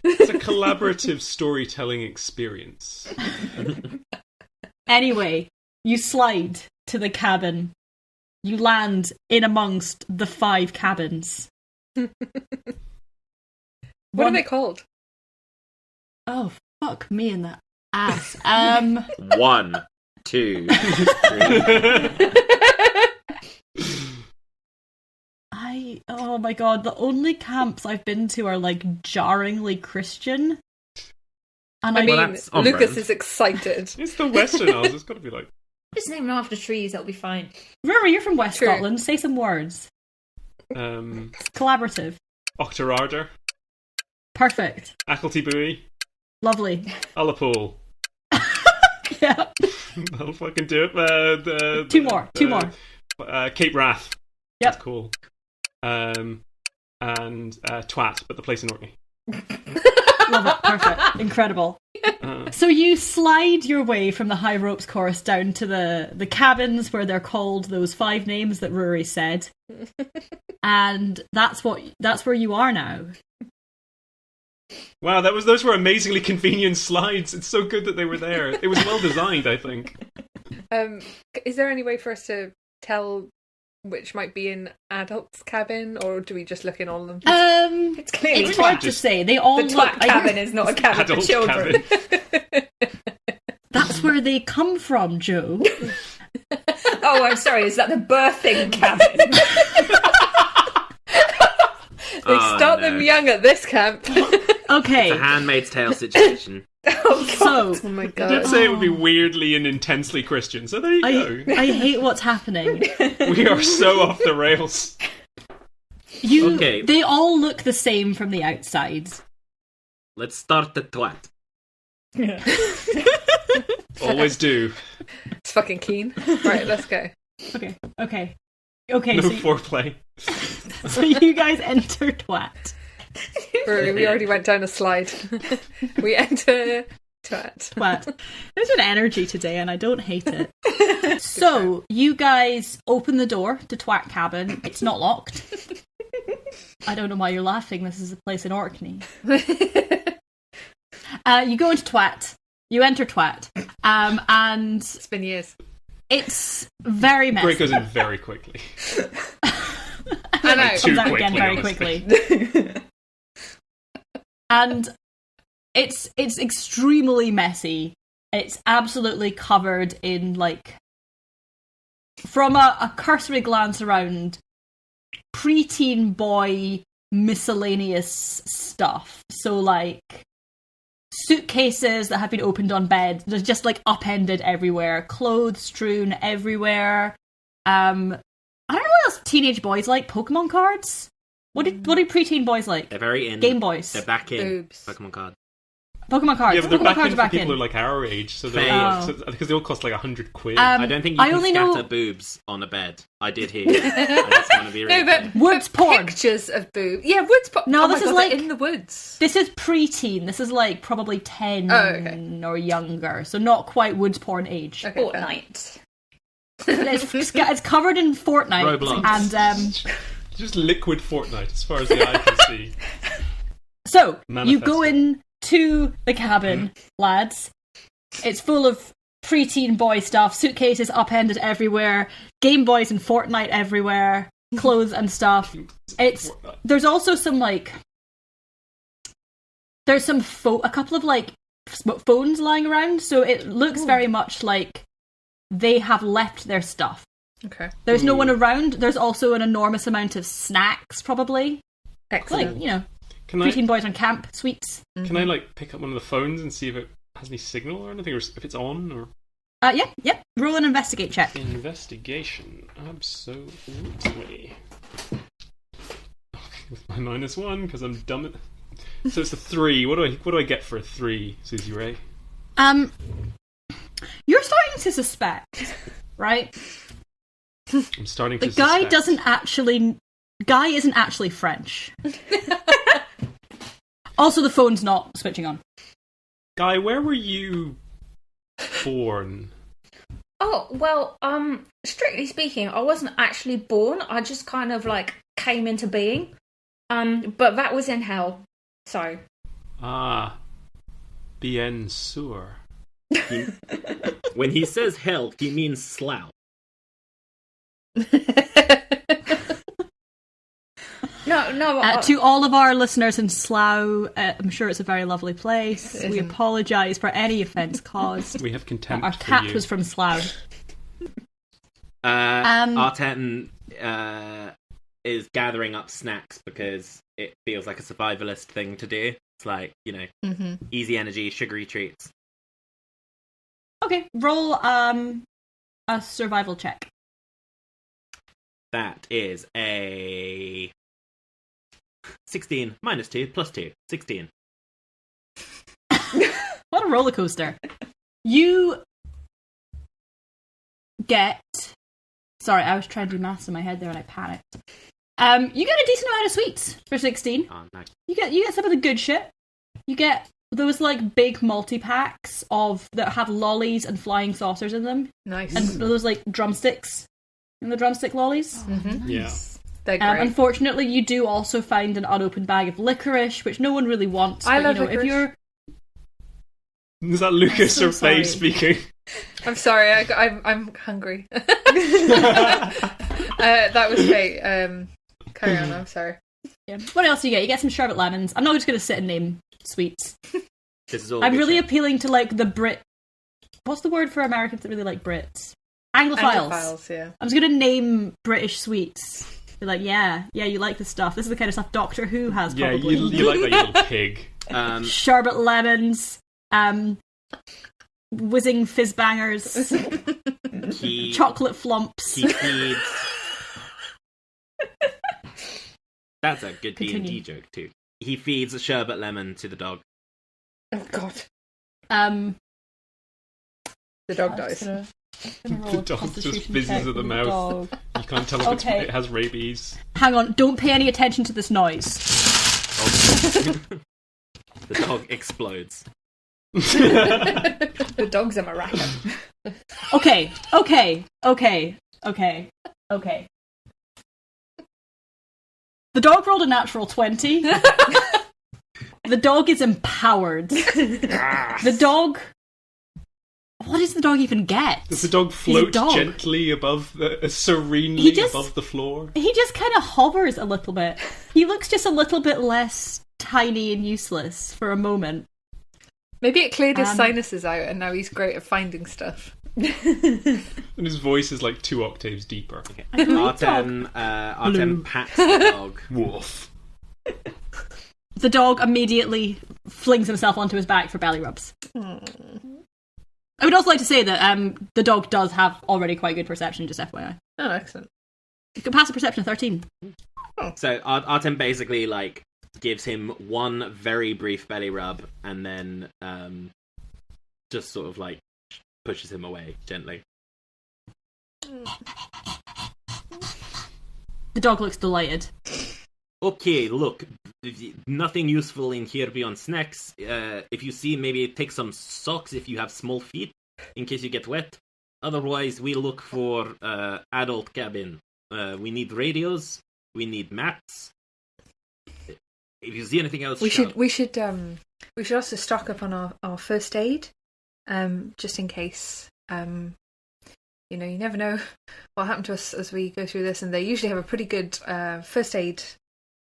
Speaker 4: It's a collaborative storytelling experience.
Speaker 3: Anyway, you slide to the cabin. You land in amongst the 5 cabins.
Speaker 5: What are they called?
Speaker 3: Oh, fuck me in the ass.
Speaker 1: 1, 2, 3.
Speaker 3: Oh my god, the only camps I've been to are like jarringly Christian. And
Speaker 5: I mean,
Speaker 1: that's on
Speaker 5: Lucas
Speaker 1: brand.
Speaker 5: is excited.
Speaker 4: It's the Western Isles, it's got to be like...
Speaker 6: Just name them after trees, that'll be fine.
Speaker 3: Remember, you're from West
Speaker 5: True.
Speaker 3: Scotland. Say some words. Collaborative.
Speaker 4: Octorarder,
Speaker 3: Perfect.
Speaker 4: Acklety
Speaker 3: Lovely.
Speaker 4: Ullapool.
Speaker 3: Yeah.
Speaker 4: That'll fucking do it.
Speaker 3: Two more.
Speaker 4: Cape Wrath.
Speaker 3: Yep.
Speaker 4: That's cool. And Twat, but the place in Orkney.
Speaker 3: Love it. Perfect. Incredible. So you slide your way from the high ropes course down to the cabins where they're called those 5 names that Rory said. And that's where you are now.
Speaker 4: Wow, those were amazingly convenient slides. It's so good that they were there. It was well designed, I think.
Speaker 5: Is there any way for us to tell which might be an adult's cabin, or do we just look in all of them?
Speaker 6: It's clearly
Speaker 3: It's hard to
Speaker 4: just-
Speaker 3: say. They all
Speaker 6: the
Speaker 3: look.
Speaker 6: twat cabin is not a cabin for
Speaker 4: Adult
Speaker 6: children.
Speaker 4: cabin.
Speaker 3: That's where they come from, Joe.
Speaker 6: Oh, I'm sorry, is that the birthing cabin?
Speaker 5: They start them young at this camp.
Speaker 3: Okay.
Speaker 1: It's a Handmaid's Tale situation.
Speaker 6: Oh, God.
Speaker 3: So
Speaker 5: Oh my
Speaker 4: I
Speaker 5: god.
Speaker 4: did say it would be weirdly and intensely Christian, so there you go.
Speaker 3: I hate what's happening.
Speaker 4: We are so off the rails.
Speaker 1: Okay.
Speaker 3: They all look the same from the outside.
Speaker 1: Let's start the twat.
Speaker 4: Always do.
Speaker 5: It's fucking keen. Right, let's go.
Speaker 3: Okay.
Speaker 4: No
Speaker 3: So,
Speaker 4: foreplay.
Speaker 3: so you guys enter Twat.
Speaker 5: We already went down a slide. We enter Twat.
Speaker 3: There's an energy today, and I don't hate it. So you guys open the door to Twat cabin. It's not locked. I don't know why you're laughing. This is a place in Orkney. You go into Twat. You enter Twat, and
Speaker 5: It's been years.
Speaker 3: it's very messy.
Speaker 4: Gregg goes in very quickly.
Speaker 5: I know.
Speaker 3: It
Speaker 4: Too
Speaker 3: comes out again
Speaker 4: quickly,
Speaker 3: very
Speaker 4: honestly.
Speaker 3: quickly. And it's extremely messy. It's absolutely covered in, like, from a cursory glance around, preteen boy miscellaneous stuff. So, like, suitcases that have been opened on beds, there's just, like, upended everywhere, clothes strewn everywhere, I don't know what else teenage boys like. Pokemon cards? What do preteen boys like?
Speaker 1: They're very in.
Speaker 3: Game Boys.
Speaker 1: They're back in.
Speaker 5: Boobs.
Speaker 1: Pokemon card.
Speaker 3: Pokemon cards.
Speaker 4: Yeah, but they're
Speaker 3: Pokemon cards are
Speaker 4: back in
Speaker 3: back
Speaker 4: for people
Speaker 3: in.
Speaker 4: who are like our age, so they're
Speaker 1: Oh.
Speaker 4: because they all cost like 100 quid.
Speaker 1: I don't think you
Speaker 3: I
Speaker 1: can
Speaker 3: only
Speaker 1: scatter
Speaker 3: know-
Speaker 1: boobs on a bed. I did hear. I just want to be really
Speaker 5: No, but
Speaker 1: clear.
Speaker 3: Woods porn.
Speaker 5: Pictures of boobs. Yeah, woods porn.
Speaker 3: No,
Speaker 5: oh
Speaker 3: this
Speaker 5: my
Speaker 3: is
Speaker 5: God,
Speaker 3: like-
Speaker 5: they're in the woods.
Speaker 3: This is preteen. This is like probably 10
Speaker 5: Oh, okay.
Speaker 3: or younger, so not quite woods porn age.
Speaker 5: Okay, fair.
Speaker 6: Fortnite.
Speaker 3: It's covered in Fortnite
Speaker 1: Roblox.
Speaker 3: and
Speaker 4: Just liquid Fortnite, as far as the eye can see.
Speaker 3: so you
Speaker 4: Manifesto.
Speaker 3: go in to the cabin, lads. It's full of preteen boy stuff, suitcases upended everywhere, Game Boys and Fortnite everywhere, clothes and stuff. There's also some like there's some a couple of like phones lying around, so it looks very much like they have left their stuff.
Speaker 5: Okay.
Speaker 3: There's no one around. There's also an enormous amount of snacks, probably.
Speaker 5: Excellent.
Speaker 3: Like,
Speaker 4: Can I
Speaker 3: preteen boys on camp, sweets.
Speaker 4: can I like pick up one of the phones and see if it has any signal or anything, or if it's on or
Speaker 3: Yeah. Roll an investigate check.
Speaker 4: investigation? Absolutely. Okay, with my -1 because I'm dumb. So it's a 3. What do I get for a 3, Susie Rae?
Speaker 3: You're starting to suspect, right?
Speaker 4: I'm starting to
Speaker 3: The guy
Speaker 4: suspect.
Speaker 3: Guy isn't actually French. Also, the phone's not switching on.
Speaker 4: Guy, where were you born?
Speaker 6: Oh, well, strictly speaking, I wasn't actually born. I just kind of like came into being. But that was in hell. So.
Speaker 4: Ah, bien sûr.
Speaker 1: When he says hell, he means slough.
Speaker 6: No.
Speaker 3: To all of our listeners in Slough, I'm sure it's a very lovely place. We apologise for any offence caused.
Speaker 4: We have contempt
Speaker 3: Our
Speaker 4: for
Speaker 3: cat
Speaker 4: you.
Speaker 3: was from Slough.
Speaker 1: Artem is gathering up snacks because it feels like a survivalist thing to do. It's like, easy energy, sugary treats.
Speaker 3: Okay, roll a survival check.
Speaker 1: That is a 16 -2 +2. 16.
Speaker 3: What a roller coaster. You get... Sorry, I was trying to do maths in my head there and I panicked. You get a decent amount of sweets for 16.
Speaker 1: Oh, nice.
Speaker 3: You get some of the good shit. You get those like big multi-packs that have lollies and flying saucers in them.
Speaker 5: Nice.
Speaker 3: And those like drumsticks. And the drumstick lollies.
Speaker 4: Yeah.
Speaker 5: They're great.
Speaker 3: Unfortunately, you do also find an unopened bag of licorice, which no one really wants.
Speaker 5: I
Speaker 3: but,
Speaker 5: love
Speaker 3: if
Speaker 5: licorice.
Speaker 3: you're...
Speaker 4: Is that Lucas
Speaker 3: so
Speaker 4: or Faye
Speaker 3: sorry.
Speaker 4: speaking?
Speaker 5: I'm sorry, I'm hungry. That was fate. Carry on, I'm sorry.
Speaker 3: Yeah. What else do you get? You get some sherbet lemons. I'm not just going to sit and name sweets.
Speaker 1: This is all
Speaker 3: I'm
Speaker 1: good
Speaker 3: really
Speaker 1: shit.
Speaker 3: appealing to like the Brit... What's the word for Americans that really like Brits? Anglophiles.
Speaker 5: Anglophiles, yeah.
Speaker 3: I'm just going to name British sweets. Be like, yeah, you like this stuff. This is the kind of stuff Doctor Who has,
Speaker 4: Yeah,
Speaker 3: probably.
Speaker 4: you like that, you little pig.
Speaker 3: Sherbet lemons, whizzing fizz bangers, chocolate flumps.
Speaker 1: He feeds... That's a good D&D
Speaker 3: Continue.
Speaker 1: joke, too. He feeds a sherbet lemon to the dog.
Speaker 5: Oh god. The dog dies.
Speaker 4: The dog just fizzes at the mouth. You can't tell if
Speaker 3: Okay.
Speaker 4: it has rabies.
Speaker 3: Hang on, don't pay any attention to this noise.
Speaker 1: The dog explodes.
Speaker 5: The dog's a maraca.
Speaker 3: Okay. The dog rolled a natural 20. The dog is empowered. The dog... What does the dog even get?
Speaker 4: Does the dog
Speaker 3: He's a
Speaker 4: float
Speaker 3: dog.
Speaker 4: gently serenely
Speaker 3: He just-
Speaker 4: above the floor?
Speaker 3: He just kind of hovers a little bit. He looks just a little bit less tiny and useless for a moment.
Speaker 5: Maybe it cleared his sinuses out and now he's great at finding stuff.
Speaker 4: And his voice is like 2 octaves deeper.
Speaker 1: Artem pats the dog.
Speaker 4: Woof.
Speaker 3: The dog immediately flings himself onto his back for belly rubs. I would also like to say that the dog does have already quite good perception, just FYI.
Speaker 5: Oh, excellent.
Speaker 3: You can pass a perception of 13.
Speaker 1: So Artem basically gives him one very brief belly rub and then just sort of pushes him away gently.
Speaker 3: The dog looks delighted.
Speaker 1: Okay, look, nothing useful in here beyond snacks. If you see, maybe take some socks if you have small feet, in case you get wet. Otherwise, we look for adult cabin. We need radios. We need maps. If you see anything else,
Speaker 5: we should also stock up on our first aid, just in case. You never know what happened to us as we go through this, and they usually have a pretty good first aid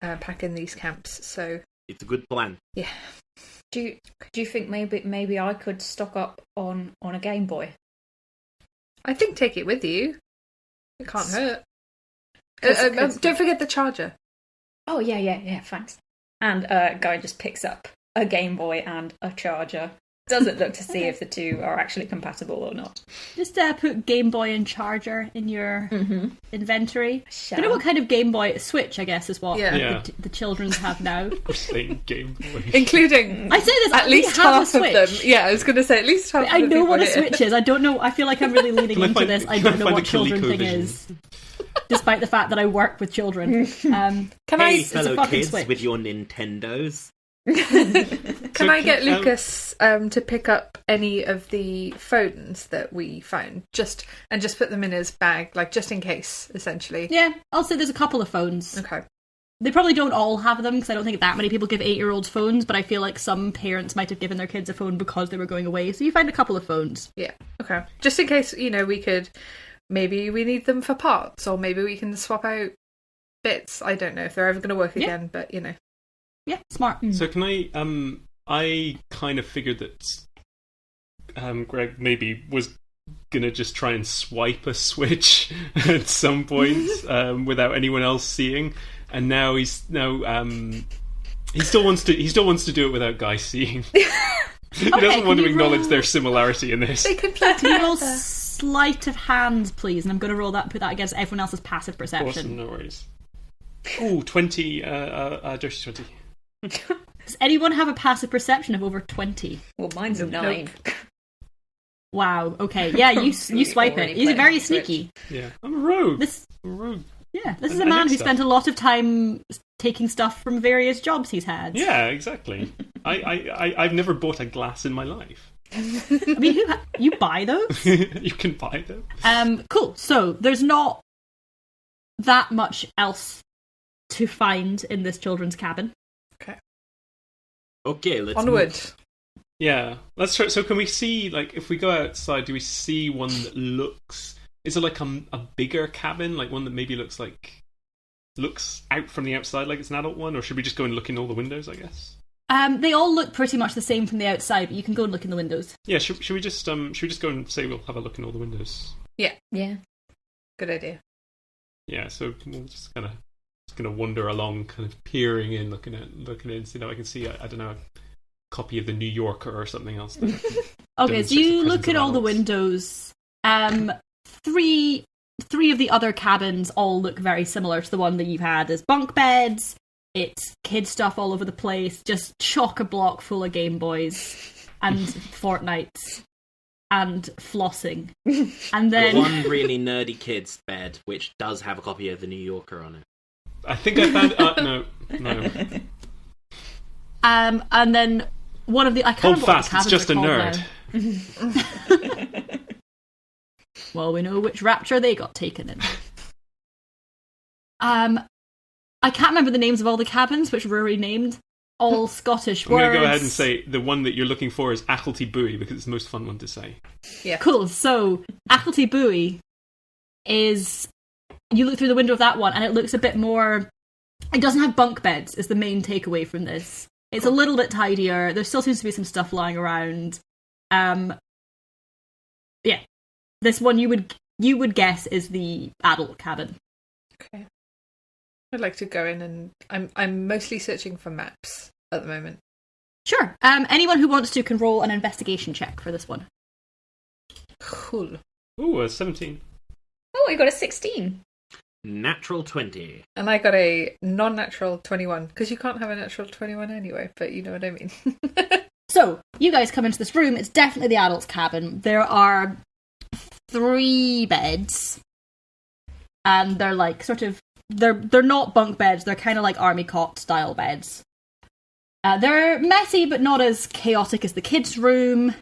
Speaker 5: pack in these camps. So
Speaker 1: it's a good plan.
Speaker 5: Yeah.
Speaker 6: Do you think maybe I could stock up on a Game Boy?
Speaker 5: I think take it with you. It can't hurt. Don't forget the charger.
Speaker 6: Oh yeah. Thanks. And Guy just picks up a Game Boy and a charger. Doesn't look to see if the two are actually compatible or not.
Speaker 3: Just put Game Boy and charger in your inventory.
Speaker 6: Sure.
Speaker 3: Do you know what kind of Game Boy? Switch, I guess, is what
Speaker 5: Yeah.
Speaker 3: the children's have now.
Speaker 4: Saying Game Boy.
Speaker 5: Including
Speaker 3: I say this,
Speaker 5: at least half of them. Yeah, I was going to say at least half.
Speaker 3: I
Speaker 5: of the
Speaker 3: know
Speaker 5: people
Speaker 3: what a
Speaker 5: here.
Speaker 3: Switch is. I don't know. I feel like I'm really leaning into this. I don't know what children thing
Speaker 4: ColecoVision.
Speaker 3: is. Despite the fact that I work with children.
Speaker 5: Can
Speaker 1: Hey,
Speaker 3: it's a
Speaker 1: fellow
Speaker 3: fucking
Speaker 1: kids
Speaker 3: Switch.
Speaker 1: with your Nintendos.
Speaker 5: Can I get Lucas to pick up any of the phones that we found, just put them in his bag, just in case, essentially?
Speaker 3: Yeah, I'll say there's a couple of phones.
Speaker 5: Okay.
Speaker 3: They probably don't all have them, because I don't think that many people give 8-year-olds phones, but I feel like some parents might have given their kids a phone because they were going away, so you find a couple of phones.
Speaker 5: Yeah. Okay. Just in case, we could, maybe we need them for parts, or maybe we can swap out bits. I don't know if they're ever going to work again, but
Speaker 3: Yeah, smart.
Speaker 4: So can I kind of figured that Gregg maybe was gonna just try and swipe a switch at some point without anyone else seeing, and now he still wants to do it without Guy seeing. He doesn't want to acknowledge their similarity in this.
Speaker 5: they could play
Speaker 3: Can you roll
Speaker 5: together.
Speaker 3: sleight of hand, please? And I'm going to roll that, put that against everyone else's passive perception.
Speaker 4: Awesome, no worries. Ooh, 20, dirty 20.
Speaker 3: Does anyone have a passive perception of over 20?
Speaker 6: Well, mine's a 9.
Speaker 3: Wow, okay. Yeah, you swipe it.
Speaker 6: Already
Speaker 3: He's
Speaker 6: playing
Speaker 3: very
Speaker 6: on Switch.
Speaker 3: sneaky.
Speaker 4: Yeah, I'm a rogue.
Speaker 3: This
Speaker 4: I'm a rogue.
Speaker 3: is a
Speaker 4: I
Speaker 3: man
Speaker 4: know
Speaker 3: who
Speaker 4: stuff.
Speaker 3: spent a lot of time taking stuff from various jobs he's had.
Speaker 4: Yeah, exactly. I've never bought a glass in my life.
Speaker 3: I mean, you buy those?
Speaker 4: You can buy them.
Speaker 3: Cool. So, there's not that much else to find in this children's cabin.
Speaker 1: Okay, let's
Speaker 5: Onward.
Speaker 1: move.
Speaker 4: Yeah, let's try. So, can we see, if we go outside, do we see one that looks? Is it a bigger cabin, one that maybe looks out from the outside like it's an adult one, or should we just go and look in all the windows? I guess.
Speaker 3: They all look pretty much the same from the outside, but you can go and look in the windows.
Speaker 4: Yeah, should we just go and say we'll have a look in all the windows?
Speaker 5: Yeah. Good idea.
Speaker 4: Yeah, so we'll just kind of wander along, kind of peering in, looking at it, I can see I don't know, a copy of the New Yorker or something else.
Speaker 3: Okay, so
Speaker 4: demonstrates
Speaker 3: you
Speaker 4: the
Speaker 3: look
Speaker 4: presence
Speaker 3: at
Speaker 4: of
Speaker 3: all the
Speaker 4: adults.
Speaker 3: windows. Three of the other cabins all look very similar to the one that you've had. There's bunk beds, it's kid stuff all over the place, just chock-a-block full of Game Boys and Fortnites and flossing. And then
Speaker 1: One really nerdy kid's bed, which does have a copy of the New Yorker on it.
Speaker 4: I think I found. No.
Speaker 3: and then one of the I can't
Speaker 4: Hold
Speaker 3: remember what
Speaker 4: fast,
Speaker 3: the
Speaker 4: it's
Speaker 3: cabins
Speaker 4: just a
Speaker 3: are called
Speaker 4: nerd.
Speaker 3: now. Well, we know which rapture they got taken in. I can't remember the names of all the cabins, which Rory named. All Scottish
Speaker 4: I'm
Speaker 3: words.
Speaker 4: going to go ahead and say the one that you're looking for is Acklety Buoy because it's the most fun one to say.
Speaker 5: Yeah.
Speaker 3: Cool. So, Acklety Buoy is... You look through the window of that one, and it looks a bit more... It doesn't have bunk beds, is the main takeaway from this. It's a little bit tidier. There still seems to be some stuff lying around. Yeah. This one you would guess is the adult cabin.
Speaker 5: Okay. I'd like to go in and I'm mostly searching for maps at the moment.
Speaker 3: Sure. Anyone who wants to can roll an investigation check for this one.
Speaker 5: Cool.
Speaker 4: Ooh, 17.
Speaker 6: Oh, I got a 16.
Speaker 1: Natural 20.
Speaker 5: And I got a non-natural 21, because you can't have a natural 21 anyway, but you know what I mean.
Speaker 3: So, you guys come into this room. It's definitely the adult's cabin. There are 3 beds. And they're like, sort of, they're not bunk beds. They're kind of like army cot style beds. They're messy, but not as chaotic as the kids' room.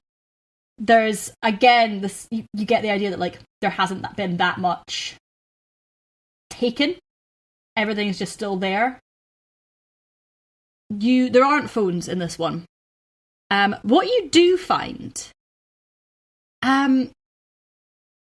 Speaker 3: There's, again, this you get the idea that, like, there hasn't been that much taken. Everything's just still there. There aren't phones in this one. What you do find...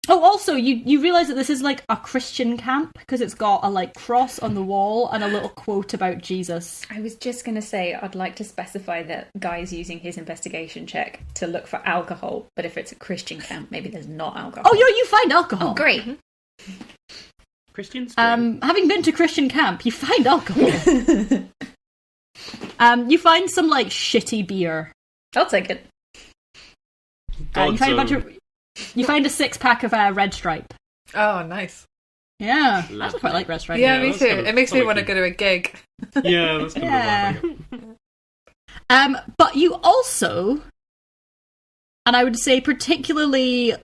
Speaker 3: also, you realise that this is, like, a Christian camp, because it's got a, like, cross on the wall and a little quote about Jesus.
Speaker 6: I was just going to say, I'd like to specify that Guy's using his investigation check to look for alcohol, but if it's a Christian camp, maybe there's not alcohol.
Speaker 3: Oh, you find alcohol.
Speaker 6: Oh, great.
Speaker 1: Christians?
Speaker 3: Having been to Christian camp, you find alcohol. You find some, like, shitty beer.
Speaker 6: I'll take it.
Speaker 3: You find a bunch of... You find a 6-pack of Red Stripe.
Speaker 5: Oh, nice.
Speaker 3: Yeah, I actually quite like Red Stripe.
Speaker 5: Yeah, me too.
Speaker 4: Kind of,
Speaker 5: it makes me want to go to a gig.
Speaker 4: Yeah, that's kind of what
Speaker 3: But you also, and I would say particularly,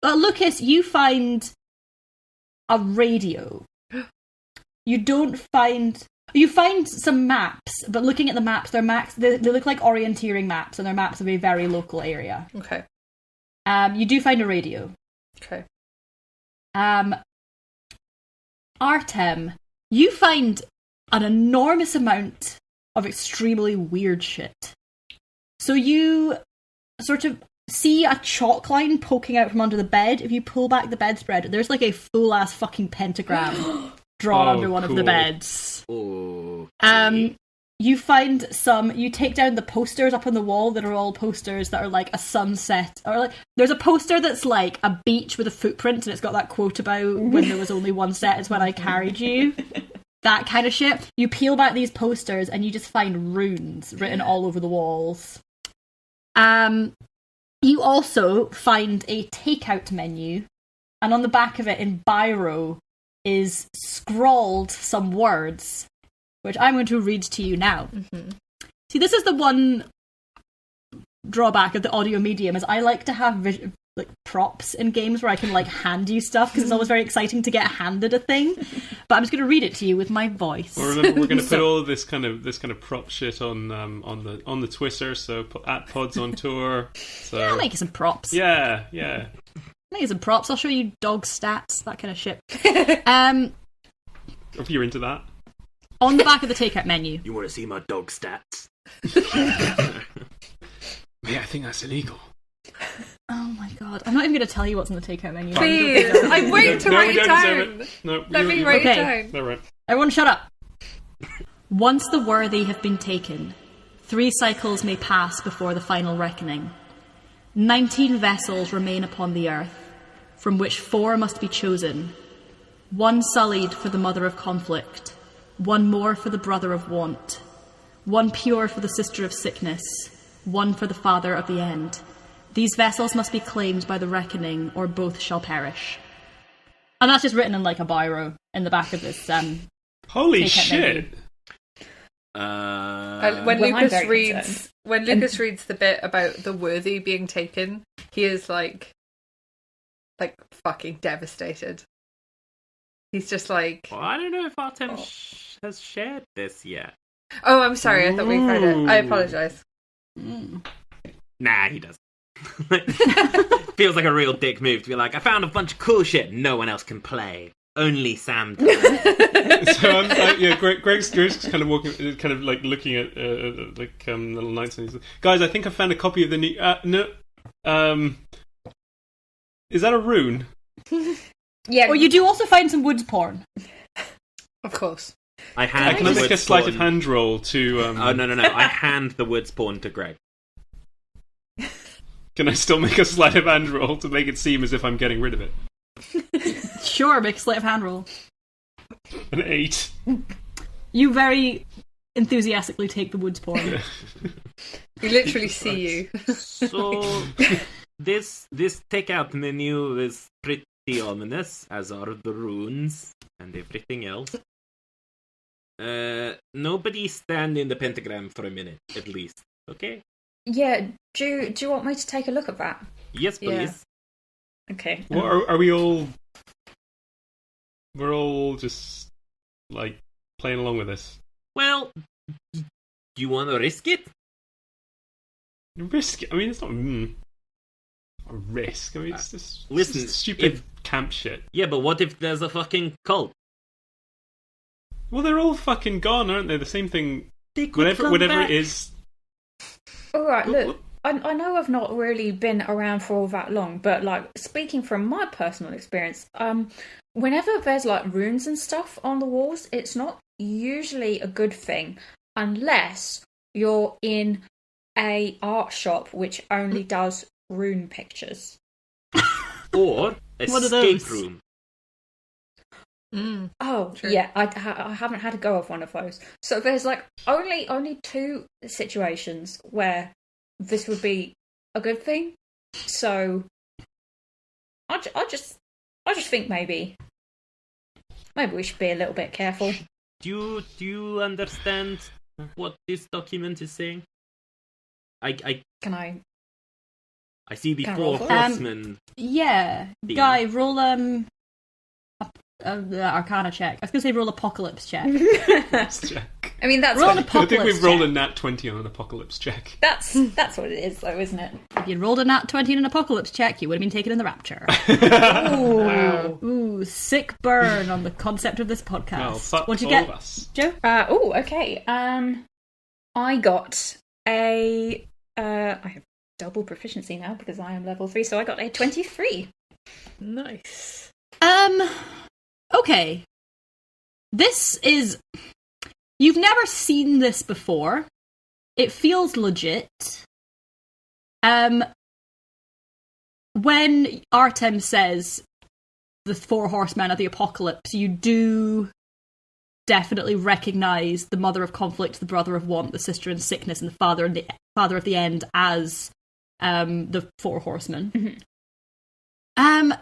Speaker 3: Lucas, you find a radio. You don't find... You find some maps, but looking at the maps, they look like orienteering maps, and they're maps of a very local area.
Speaker 5: Okay.
Speaker 3: You do find a radio.
Speaker 5: Okay.
Speaker 3: Artem, you find an enormous amount of extremely weird shit. So you sort of see a chalk line poking out from under the bed. If you pull back the bedspread, there's like a full-ass fucking pentagram drawn under one of the beds.
Speaker 1: Oh.
Speaker 3: You find you take down the posters up on the wall that are all posters that are like a sunset, or like, there's a poster that's like a beach with a footprint and it's got that quote about when there was only one set is when I carried you. That kind of shit. You peel back these posters and you just find runes written all over the walls. You also find a takeout menu, and on the back of it in biro is scrawled some words, which I'm going to read to you now. Mm-hmm. See, this is the one drawback of the audio medium, is I like to have like props in games where I can like hand you stuff, because it's always very exciting to get handed a thing. But I'm just going to read it to you with my voice.
Speaker 4: Well, remember, we're going to put all of this kind of prop shit on the Twitter. So at Pods on Tour. So
Speaker 3: yeah, I'll make you some props.
Speaker 4: Yeah.
Speaker 3: I'll make you some props. I'll show you dog stats, that kind of shit.
Speaker 4: If you're into that.
Speaker 3: On the back of the takeout menu.
Speaker 1: You want to see my dog stats?
Speaker 4: Yeah, I think that's illegal.
Speaker 3: Oh my god. I'm not even going to tell you what's on the takeout menu.
Speaker 5: Please. I'm waiting to write it down.
Speaker 4: No,
Speaker 5: Let me write it down.
Speaker 4: No, right.
Speaker 3: Everyone shut up. Once the worthy have been taken, 3 cycles may pass before the final reckoning. 19 vessels remain upon the earth, from which 4 must be chosen. 1 sullied for the mother of conflict, 1 more for the brother of want, 1 pure for the sister of sickness, 1 for the father of the end. These vessels must be claimed by the reckoning, or both shall perish. And that's just written in like a biro in the back of this.
Speaker 4: Holy shit!
Speaker 5: When Lucas reads the bit about the worthy being taken, he is like fucking devastated. He's just like...
Speaker 1: Well, I don't know if Artem has shared this yet.
Speaker 5: Oh, I'm sorry. I thought we'd heard it. I apologise.
Speaker 1: Nah, he doesn't. Feels like a real dick move to be like, I found a bunch of cool shit no one else can play. Only Sam does.
Speaker 4: So Gregg's kind of walking, kind of like looking at little notes, and he's like, guys, I think I found a copy of the new. Is that a rune?
Speaker 6: Yeah.
Speaker 3: Or you do also find some woods porn.
Speaker 5: Of course.
Speaker 1: I hand.
Speaker 4: Can I make a sleight of hand roll to?
Speaker 1: Oh no! I hand the woods porn to Gregg.
Speaker 4: Can I still make a sleight of hand roll to make it seem as if I'm getting rid of it?
Speaker 3: Sure, make a sleight of hand roll.
Speaker 4: An 8.
Speaker 3: You very enthusiastically take the woods porn.
Speaker 5: We literally see you.
Speaker 1: So this takeout menu is pretty ominous, as are the runes and everything else. Nobody stand in the pentagram for a minute, at least. Okay?
Speaker 6: Yeah, do you want me to take a look at that?
Speaker 1: Yes, please.
Speaker 6: Yeah. Okay.
Speaker 4: Well, are we all... We're all just, like, playing along with this?
Speaker 1: Well, do you want to risk it?
Speaker 4: Risk? I mean, it's not a risk. I mean, it's just,
Speaker 1: listen,
Speaker 4: it's just stupid camp shit.
Speaker 1: Yeah, but what if there's a fucking cult?
Speaker 4: Well, they're all fucking gone, aren't they? The same thing.
Speaker 1: They could
Speaker 4: Whatever it is.
Speaker 6: Alright, look, I know I've not really been around for all that long, but, like, speaking from my personal experience, whenever there's, like, runes and stuff on the walls, it's not usually a good thing, unless you're in a art shop which only does rune pictures.
Speaker 1: Or
Speaker 3: What are
Speaker 1: escape
Speaker 3: those?
Speaker 1: room.
Speaker 6: Oh,
Speaker 5: True.
Speaker 6: yeah, I haven't had a go of one of those. So there's, like, only two situations where this would be a good thing. So I just think maybe we should be a little bit careful.
Speaker 1: Do you understand what this document is saying?
Speaker 6: Can I?
Speaker 1: I see the
Speaker 6: Can I
Speaker 1: four
Speaker 6: roll for it?
Speaker 1: horsemen.
Speaker 3: Yeah.
Speaker 1: Theme.
Speaker 3: Guy, roll the Arcana check. I was going to say roll Apocalypse check.
Speaker 4: Let's check.
Speaker 6: I mean, that's
Speaker 3: Roll
Speaker 6: what,
Speaker 3: an
Speaker 4: I think
Speaker 3: Apocalypse
Speaker 4: we've rolled
Speaker 3: check.
Speaker 4: a nat 20 on an apocalypse check.
Speaker 6: that's what it is, though, isn't it?
Speaker 3: If you'd rolled a nat 20 in an Apocalypse check, you would have been taken in the Rapture.
Speaker 6: Ooh.
Speaker 3: Ooh, sick burn on the concept of this podcast.
Speaker 4: Well, fuck
Speaker 3: What'd you
Speaker 4: all
Speaker 3: get,
Speaker 4: of us.
Speaker 3: Joe?
Speaker 6: Okay. I got I have double proficiency now because I am level 3, so I got a 23.
Speaker 5: Nice.
Speaker 3: Okay. This is... You've never seen this before. It feels legit. When Artem says the four horsemen of the apocalypse, you do definitely recognise the mother of conflict, the brother of want, the sister in sickness, and the father of the end as the four horsemen.
Speaker 6: Mm-hmm.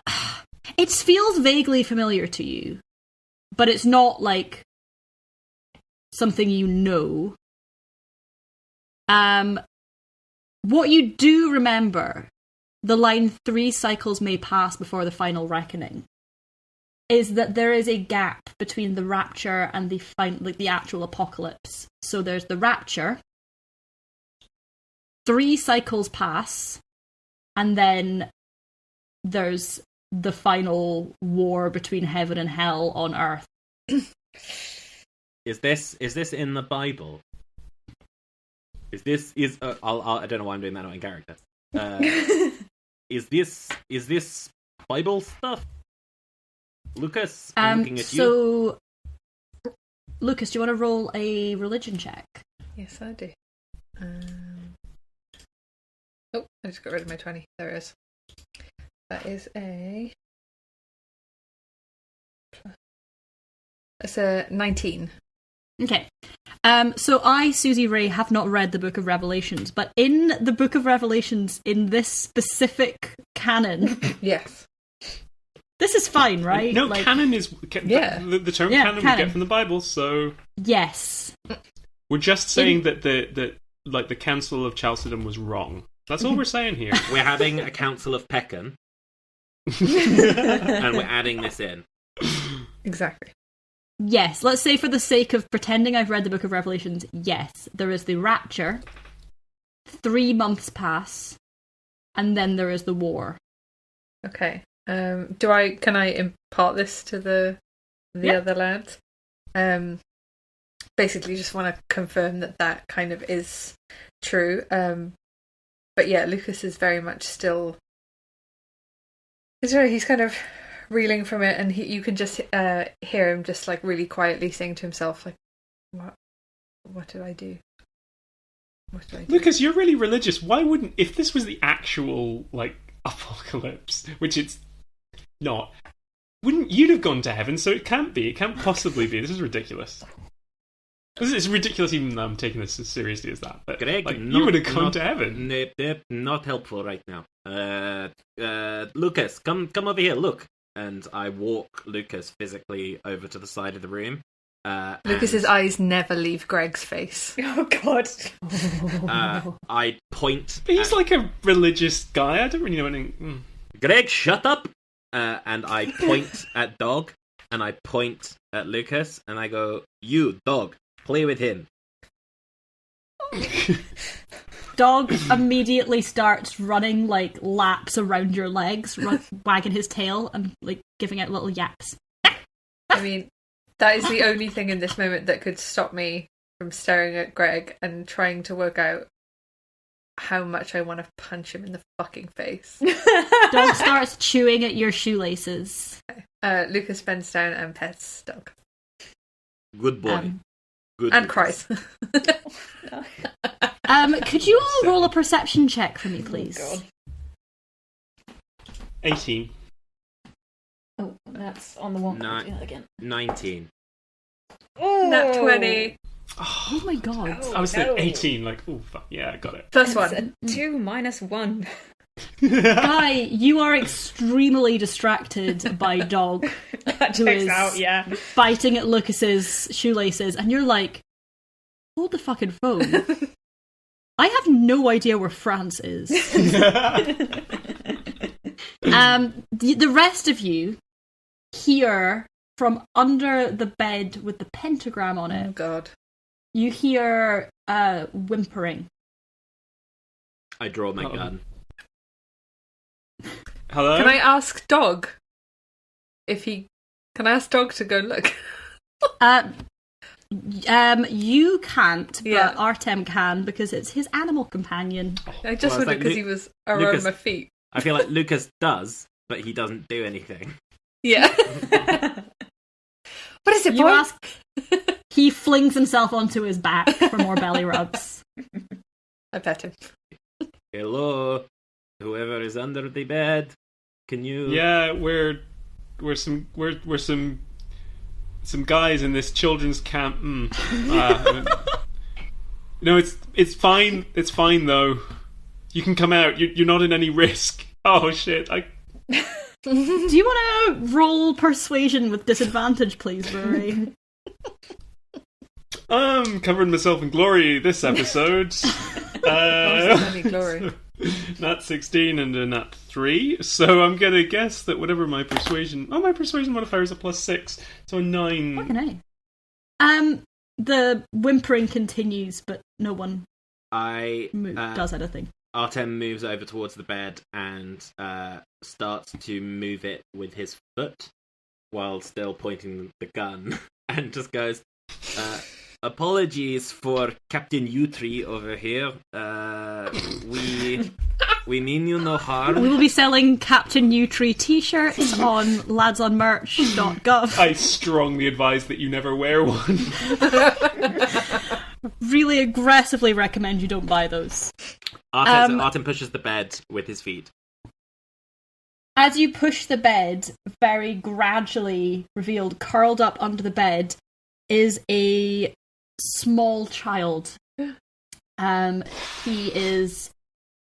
Speaker 3: It feels vaguely familiar to you, but it's not like something you know. What you do remember, the line 3 cycles may pass before the final reckoning, is that there is a gap between the rapture and the actual apocalypse. So there's the rapture, 3 cycles pass, and then there's the final war between heaven and hell on earth.
Speaker 1: Is this in the Bible? I don't know why I'm doing that not in character. Is this Bible stuff? Lucas, I'm looking at you.
Speaker 3: So, Lucas, do you want to roll a religion check?
Speaker 5: Yes, I do. Oh, I just got rid of my 20. There it is. That is a... It's a 19.
Speaker 3: Okay. So I, Susie Rae, have not read the Book of Revelations, but in the Book of Revelations, in this specific canon,
Speaker 5: Yes.
Speaker 3: this is fine, right?
Speaker 4: No,
Speaker 3: Like,
Speaker 4: canon is...
Speaker 5: Yeah.
Speaker 4: The term
Speaker 3: Yeah,
Speaker 4: canon we
Speaker 3: canon.
Speaker 4: get from the Bible, so...
Speaker 3: Yes.
Speaker 4: We're just saying that the Council of Chalcedon was wrong. That's all we're saying here.
Speaker 1: We're having a council of Peckham, and we're adding this in.
Speaker 5: Exactly.
Speaker 3: Yes, let's say for the sake of pretending I've read the Book of Revelations, yes, there is the rapture, 3 months pass, and then there is the war.
Speaker 5: Okay. Can I impart this to the
Speaker 3: Yeah.
Speaker 5: other lads? Basically just want to confirm that kind of is true. But yeah, Lucas is very much still... He's kind of reeling from it, and you can just hear him just like really quietly saying to himself, like, what did I do? What did I do?
Speaker 4: Lucas, you're really religious. Why wouldn't... If this was the actual, like, apocalypse, which it's not, wouldn't you'd have gone to heaven? So it can't be. It can't possibly be. This is ridiculous. It's ridiculous even though I'm taking this as seriously as that. But
Speaker 1: Gregg,
Speaker 4: you would have gone to heaven.
Speaker 1: They're not helpful right now. Lucas, come over here, look. And I walk Lucas physically over to the side of the room.
Speaker 5: Lucas's eyes never leave Gregg's face.
Speaker 6: Oh, God.
Speaker 1: I point.
Speaker 4: But he's like a religious guy. I don't really know anything.
Speaker 1: Gregg, shut up! And I point at Dog, and I point at Lucas, and I go, "You, Dog, play with him."
Speaker 3: Dog immediately starts running like laps around your legs, wagging his tail and like giving it little yaps.
Speaker 5: I mean, that is the only thing in this moment that could stop me from staring at Gregg and trying to work out how much I want to punch him in the fucking face.
Speaker 3: Dog starts chewing at your shoelaces.
Speaker 5: Lucas bends down and pets Dog.
Speaker 1: Good boy. Good.
Speaker 5: And cries.
Speaker 3: Could you all roll a perception check for me, please?
Speaker 6: Oh,
Speaker 4: 18.
Speaker 6: Oh, that's on the one.
Speaker 1: Nine.
Speaker 6: Do that again.
Speaker 1: 19.
Speaker 5: Nat 20.
Speaker 3: Oh my god.
Speaker 4: I was
Speaker 6: no.
Speaker 4: at 18, like, oh, fuck, yeah, I got it.
Speaker 5: Plus
Speaker 6: It's
Speaker 5: one.
Speaker 6: a 2 minus 1.
Speaker 3: Guy, you are extremely distracted by Dog,
Speaker 6: That
Speaker 3: who
Speaker 6: checks
Speaker 3: is
Speaker 6: out, yeah.
Speaker 3: biting at Lucas's shoelaces, and you're like, hold the fucking phone. I have no idea where France is. The rest of you hear from under the bed with the pentagram on it.
Speaker 5: Oh god.
Speaker 3: You hear whimpering.
Speaker 1: I draw my gun.
Speaker 4: Hello?
Speaker 5: Can I ask Dog if he... Can I ask Dog to go look?
Speaker 3: You can't,
Speaker 5: Yeah.
Speaker 3: but Artem can because it's his animal companion.
Speaker 5: I just
Speaker 1: Well, it's
Speaker 5: wondered
Speaker 1: like
Speaker 5: because he was
Speaker 1: Lucas-
Speaker 5: aroma feet.
Speaker 1: I feel like Lucas does, but he doesn't do anything.
Speaker 5: Yeah. What is it,
Speaker 3: You
Speaker 5: boy?
Speaker 3: ask. He flings himself onto his back for more belly rubs.
Speaker 5: I pet him.
Speaker 1: Hello, whoever is under the bed, can you?
Speaker 4: Yeah, we're some guys in this children's camp. No, it's fine. It's fine though. You can come out. You're not in any risk. Oh shit!
Speaker 3: Do you want to roll persuasion with disadvantage, please, Rory?
Speaker 4: I'm covering myself in glory this episode.
Speaker 5: Only glory.
Speaker 4: Nat 16 and a nat 3. So I'm gonna guess that whatever my persuasion... Oh, my persuasion modifier is a +6. So a 9.
Speaker 3: Fucking A. The whimpering continues, but no one does anything.
Speaker 1: Artem moves over towards the bed and starts to move it with his foot while still pointing the gun and just goes, apologies for Captain U3 over here. We mean you no harm.
Speaker 3: We will be selling Captain Nutri t-shirts on ladsonmerch.gov.
Speaker 4: I strongly advise that you never wear one.
Speaker 3: Really aggressively recommend you don't buy those.
Speaker 1: Artem pushes the bed with his feet.
Speaker 3: As you push the bed, very gradually revealed, curled up under the bed, is a small child. He is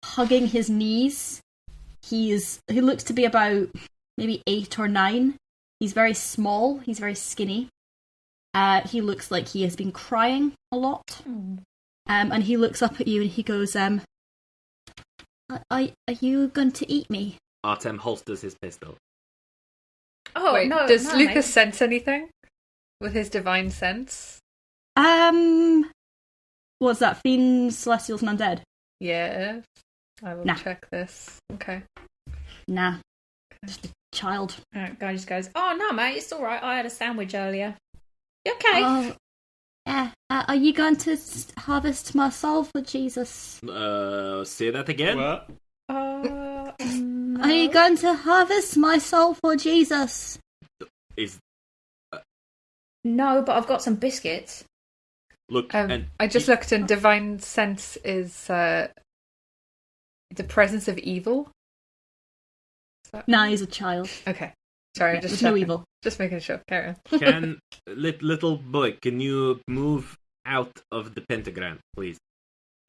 Speaker 3: hugging his knees. He looks to be about maybe 8 or 9. He's very small. He's very skinny. He looks like he has been crying a lot. And he looks up at you and he goes, are you going to eat me?
Speaker 1: Artem holsters his pistol.
Speaker 6: Oh,
Speaker 5: Wait,
Speaker 6: no.
Speaker 5: does
Speaker 6: no,
Speaker 5: Lucas
Speaker 6: mate.
Speaker 5: sense anything? With his divine sense?
Speaker 3: What's that? Fiends, Celestials, and Undead?
Speaker 5: Yeah. I will
Speaker 3: Nah.
Speaker 5: check this. Okay.
Speaker 3: Nah. Just a child.
Speaker 6: Guy just goes, oh, no, mate, it's all right. I had a sandwich earlier. You okay?
Speaker 3: Oh, yeah. Are you going to harvest my soul for Jesus?
Speaker 1: Say that again?
Speaker 4: What?
Speaker 6: No.
Speaker 3: Are you going to harvest my soul for Jesus?
Speaker 6: No, but I've got some biscuits.
Speaker 1: Look, and
Speaker 5: I just looked and divine sense is the presence of evil.
Speaker 3: Nah, he's a child.
Speaker 5: Okay. Sorry,
Speaker 3: Yeah,
Speaker 5: just
Speaker 3: there's no
Speaker 5: checking.
Speaker 3: evil.
Speaker 5: Just making sure. Carry on.
Speaker 1: can little boy, can you move out of the pentagram, please.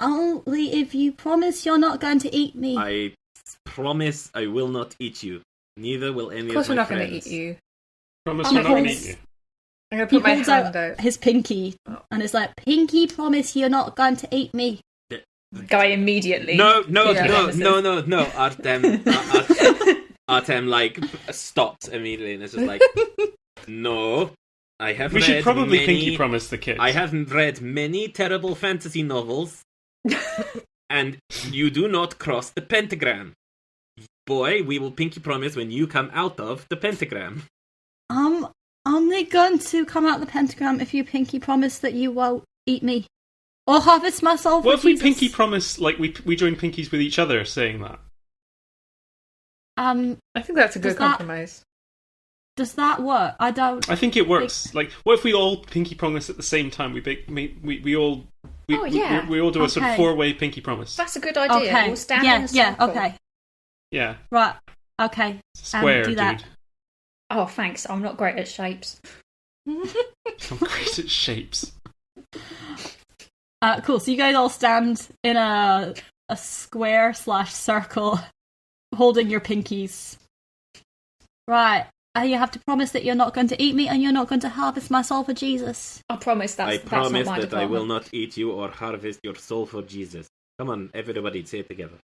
Speaker 3: Only if you promise you're not going to eat me.
Speaker 1: I promise I will not eat you. Neither will any of my friends.
Speaker 5: Of course we're not going to eat you.
Speaker 4: Promise we're not going to eat you.
Speaker 5: I'm going to put my
Speaker 3: holds
Speaker 5: hand out.
Speaker 3: his pinky, and it's like, Pinky, promise you're not going to eat me.
Speaker 6: Guy immediately.
Speaker 1: No, Artem like stops immediately and is just like, no, I have.
Speaker 4: We should probably
Speaker 1: many,
Speaker 4: pinky promise the kids.
Speaker 1: I have read many terrible fantasy novels, and you do not cross the pentagram. Boy, we will pinky promise when you come out of the pentagram.
Speaker 3: I'm only going to come out the pentagram if you pinky promise that you won't eat me. Or harvest my soul for
Speaker 4: What if we
Speaker 3: Jesus.
Speaker 4: pinky promise, like, we join pinkies with each other saying that?
Speaker 5: I think that's a good compromise.
Speaker 3: Does that work? I
Speaker 4: think it works. Like, what if we all pinky promise at the same time? We all do a sort of 4-way pinky promise.
Speaker 6: That's a good idea.
Speaker 3: Okay.
Speaker 6: We'll stand in a circle.
Speaker 3: Okay.
Speaker 4: Yeah.
Speaker 3: Right. Okay.
Speaker 4: Square,
Speaker 3: do that.
Speaker 4: dude.
Speaker 6: Oh, thanks. I'm not great at shapes.
Speaker 4: I'm great at shapes.
Speaker 3: Cool. So you guys all stand in a square/circle, holding your pinkies. Right. You have to promise that you're not going to eat me and you're not going to harvest my soul for Jesus.
Speaker 6: I promise
Speaker 1: I
Speaker 6: that's
Speaker 1: promise
Speaker 6: not my
Speaker 1: that
Speaker 6: department.
Speaker 1: I will not eat you or harvest your soul for Jesus. Come on, everybody, say it together.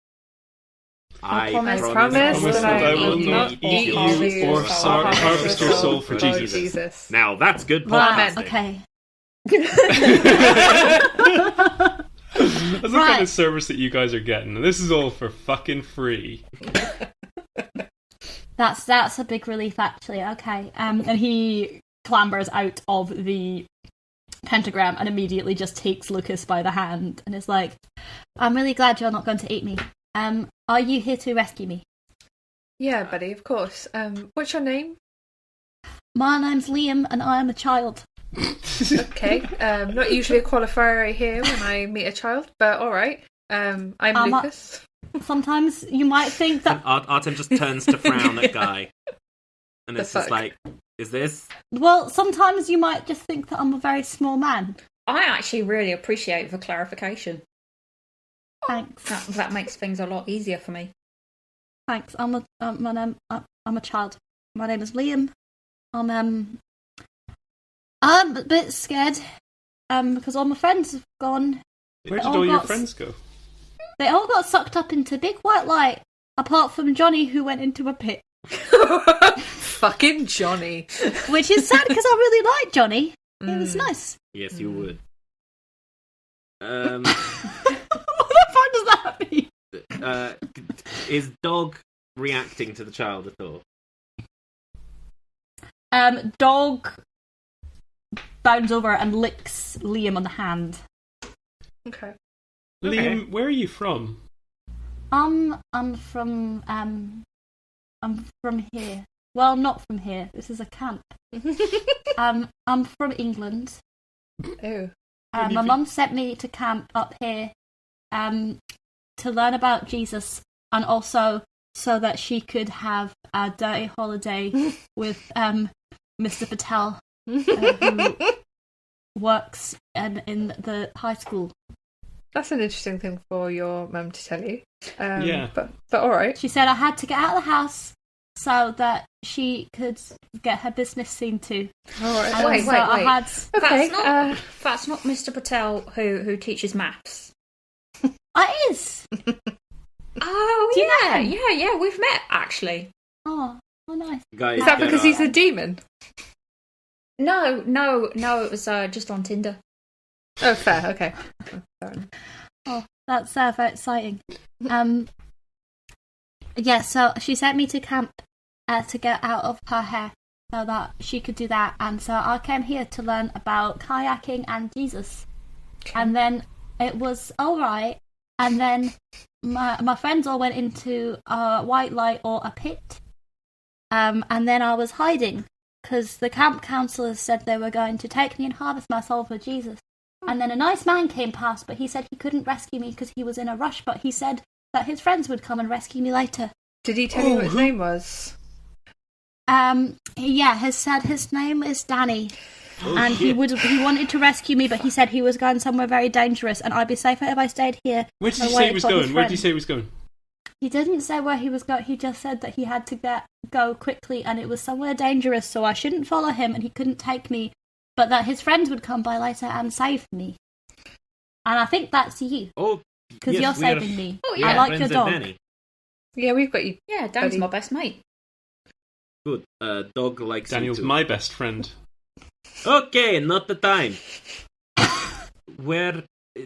Speaker 5: I promise that I will not eat you
Speaker 4: or harvest your soul for
Speaker 5: Jesus.
Speaker 1: Now that's good
Speaker 3: Right.
Speaker 1: podcasting.
Speaker 3: Okay.
Speaker 4: That's the kind of service that you guys are getting. And this is all for fucking free.
Speaker 3: That's a big relief, actually. Okay. And he clambers out of the pentagram and immediately just takes Lucas by the hand and is like, I'm really glad you're not going to eat me. Are you here to rescue me?
Speaker 5: Yeah, buddy, of course. What's your name?
Speaker 3: My name's Liam and I am a child.
Speaker 5: Okay. Not usually a qualifier right here when I meet a child, but alright. I'm Lucas.
Speaker 3: Sometimes you might think that...
Speaker 1: Artem just turns to frown at Guy. And it's just like, is this...
Speaker 3: Well, sometimes you might just think that I'm a very small man.
Speaker 6: I actually really appreciate the clarification.
Speaker 3: Thanks.
Speaker 6: That makes things a lot easier for me.
Speaker 3: Thanks. I'm a child. My name is Liam. I'm a bit scared because all my friends have gone.
Speaker 4: Where did all your friends go?
Speaker 3: They all got sucked up into big white light, apart from Johnny, who went into a pit.
Speaker 5: Fucking Johnny.
Speaker 3: Which is sad because I really liked Johnny. It was nice.
Speaker 1: Yes, you would.
Speaker 3: What the fuck does that mean?
Speaker 1: Is Dog reacting to the child at all?
Speaker 3: Dog bounds over and licks Liam on the hand.
Speaker 5: Okay.
Speaker 4: Liam, where are you from?
Speaker 3: I'm from here. Well, not from here. This is a camp. I'm from England.
Speaker 5: Oh.
Speaker 3: My mum sent me to camp up here to learn about Jesus and also so that she could have a dirty holiday with Mr. Patel, who works in the high school.
Speaker 5: That's an interesting thing for your mum to tell you.
Speaker 4: Yeah.
Speaker 5: But alright.
Speaker 3: She said I had to get out of the house so that she could get her business seen to.
Speaker 5: Alright.
Speaker 6: Wait.
Speaker 5: Okay.
Speaker 6: That's not Mr. Patel who teaches maths.
Speaker 3: It is.
Speaker 6: Oh,
Speaker 3: Do you know him?
Speaker 6: Yeah, we've met, actually.
Speaker 3: Oh, nice.
Speaker 1: Guys,
Speaker 5: Is that because he's a demon?
Speaker 6: No, it was just on Tinder.
Speaker 5: Oh, fair, okay. Fair enough.
Speaker 3: Oh, that's very exciting. Yeah, so she sent me to camp to get out of her hair so that she could do that. And so I came here to learn about kayaking and Jesus. Okay. And then it was alright. And then my friends all went into a white light or a pit. And then I was hiding because the camp counselors said they were going to take me and harvest my soul for Jesus. And then a nice man came past, but he said he couldn't rescue me because he was in a rush, but he said that his friends would come and rescue me later.
Speaker 5: Did he tell you what his name was?
Speaker 3: Yeah, he said his name is Danny. and he wanted to rescue me, but he said he was going somewhere very dangerous, and I'd be safer if I stayed here.
Speaker 4: Where did he say he was going? Where did he say he was going?
Speaker 3: He didn't say where he was going. He just said that he had to go quickly, and it was somewhere dangerous, so I shouldn't follow him, and he couldn't take me, but that his friends would come by later and save me. And I think that's you.
Speaker 1: Oh,
Speaker 3: because you're saving me.
Speaker 6: Oh, yeah.
Speaker 3: I like your dog.
Speaker 1: Danny.
Speaker 5: Yeah, we've got you.
Speaker 6: Yeah, Dan's my best mate.
Speaker 1: Good. Dog likes
Speaker 4: Daniel's
Speaker 1: you too.
Speaker 4: my best friend.
Speaker 1: Okay, not the time. Where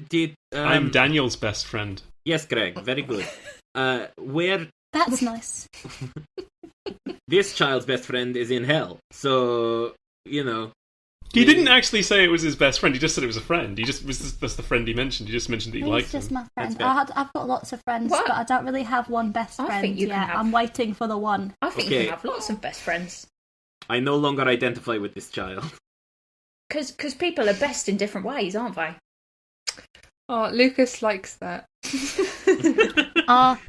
Speaker 1: did...
Speaker 4: I'm Daniel's best friend.
Speaker 1: Yes, Gregg, very good. Where...
Speaker 3: That's nice.
Speaker 1: This child's best friend is in hell, so, you know...
Speaker 4: He didn't actually say it was his best friend, he just said it was a friend. That's the friend he mentioned. He just mentioned that he liked
Speaker 3: He's just
Speaker 4: him.
Speaker 3: my friend.
Speaker 1: That's
Speaker 3: I've got lots of friends,
Speaker 6: What?
Speaker 3: but I don't really have one best
Speaker 6: I
Speaker 3: friend
Speaker 6: think you
Speaker 3: yet.
Speaker 6: can have-
Speaker 3: I'm waiting for the one.
Speaker 6: I think
Speaker 1: Okay.
Speaker 6: you can have lots of best friends.
Speaker 1: I no longer identify with this child.
Speaker 6: Because people are best in different ways, aren't they?
Speaker 5: Oh, Lucas likes that.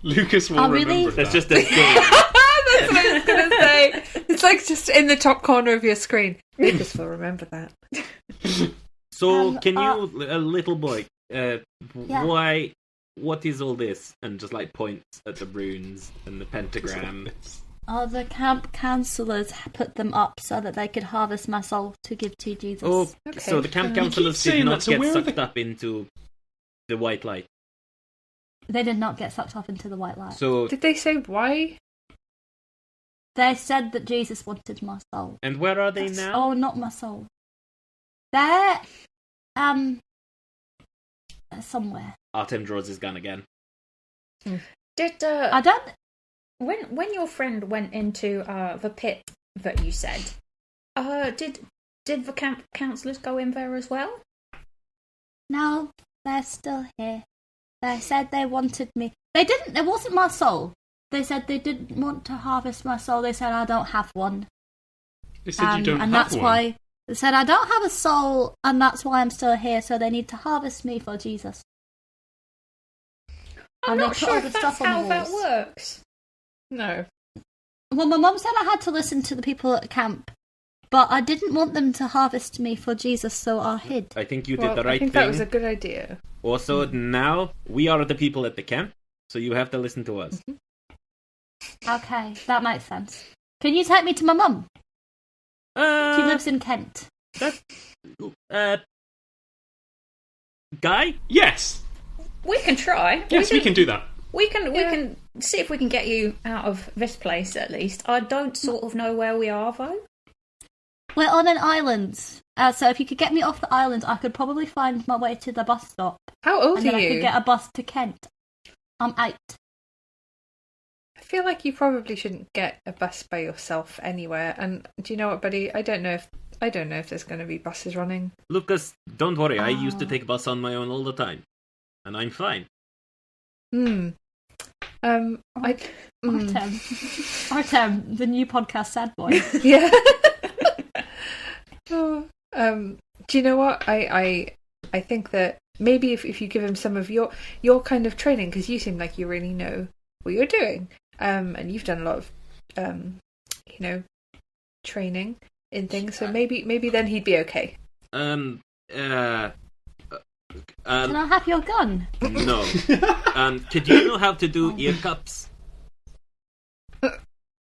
Speaker 4: Lucas will
Speaker 3: Oh, really?
Speaker 4: remember
Speaker 1: That's
Speaker 4: that.
Speaker 1: just a thing.
Speaker 5: That's what I was going to say. It's like just in the top corner of your screen. Lucas will remember that.
Speaker 1: So, can you, a little boy, why... What is all this? And just like points at the runes and the pentagram.
Speaker 3: The camp councillors put them up so that they could harvest my soul to give to Jesus.
Speaker 1: Oh,
Speaker 5: Okay.
Speaker 1: so the camp
Speaker 4: You
Speaker 1: councillors
Speaker 4: keep
Speaker 1: did
Speaker 4: saying
Speaker 1: not
Speaker 4: that, so
Speaker 1: get
Speaker 4: where are
Speaker 1: sucked
Speaker 4: the-
Speaker 1: up into the white light.
Speaker 3: They did not get sucked up into the white light.
Speaker 1: So,
Speaker 5: Did they say why?
Speaker 3: They said that Jesus wanted my soul.
Speaker 1: and where are they now?
Speaker 3: Oh, not my soul. They're somewhere.
Speaker 1: Artem draws his gun again.
Speaker 6: Did
Speaker 3: I don't.
Speaker 6: when your friend went into the pit that you said, did the camp councillors go in there as well?
Speaker 3: No, they're still here. They said they wanted me. They didn't. It wasn't my soul. They said they didn't want to harvest my soul. They said I don't have one.
Speaker 4: They said you don't
Speaker 3: and
Speaker 4: have
Speaker 3: that's
Speaker 4: one.
Speaker 3: why they said I don't have a soul, and that's why I'm still here. So they need to harvest me for Jesus.
Speaker 6: I'm
Speaker 3: And they
Speaker 6: not
Speaker 3: put
Speaker 6: sure
Speaker 3: all
Speaker 6: if
Speaker 3: the
Speaker 6: that's
Speaker 3: stuff on the
Speaker 6: how that
Speaker 3: walls.
Speaker 6: works.
Speaker 5: No.
Speaker 3: Well, my mum said I had to listen to the people at camp, but I didn't want them to harvest me for Jesus, so I hid.
Speaker 1: I think you
Speaker 5: Well,
Speaker 1: did the right
Speaker 5: I think
Speaker 1: thing.
Speaker 5: that was a good idea.
Speaker 1: Also, now we are the people at the camp, so you have to listen to us.
Speaker 3: Okay, that makes sense. Can you take me to my mum? She lives in Kent.
Speaker 1: Guy?
Speaker 4: Yes!
Speaker 6: We can try.
Speaker 4: Yes, we can do that.
Speaker 6: We can see if we can get you out of this place at least. I don't sort of know where we are though.
Speaker 3: We're on an island, so if you could get me off the island, I could probably find my way to the bus stop,
Speaker 5: How old
Speaker 3: and then
Speaker 5: are
Speaker 3: I could
Speaker 5: you?
Speaker 3: get a bus to Kent. I'm 8.
Speaker 5: I feel like you probably shouldn't get a bus by yourself anywhere. And do you know what, buddy? I don't know if there's going to be buses running.
Speaker 1: Lucas, don't worry, I used to take bus on my own all the time. And I'm fine.
Speaker 3: Artem, the new podcast sad boy.
Speaker 5: Yeah. Oh, do you know what? I think that maybe if you give him some of your kind of training, because you seem like you really know what you're doing, and you've done a lot of, training in things. So maybe then he'd be okay.
Speaker 3: Can I have your gun?
Speaker 1: No. Could you know how to do ear cups?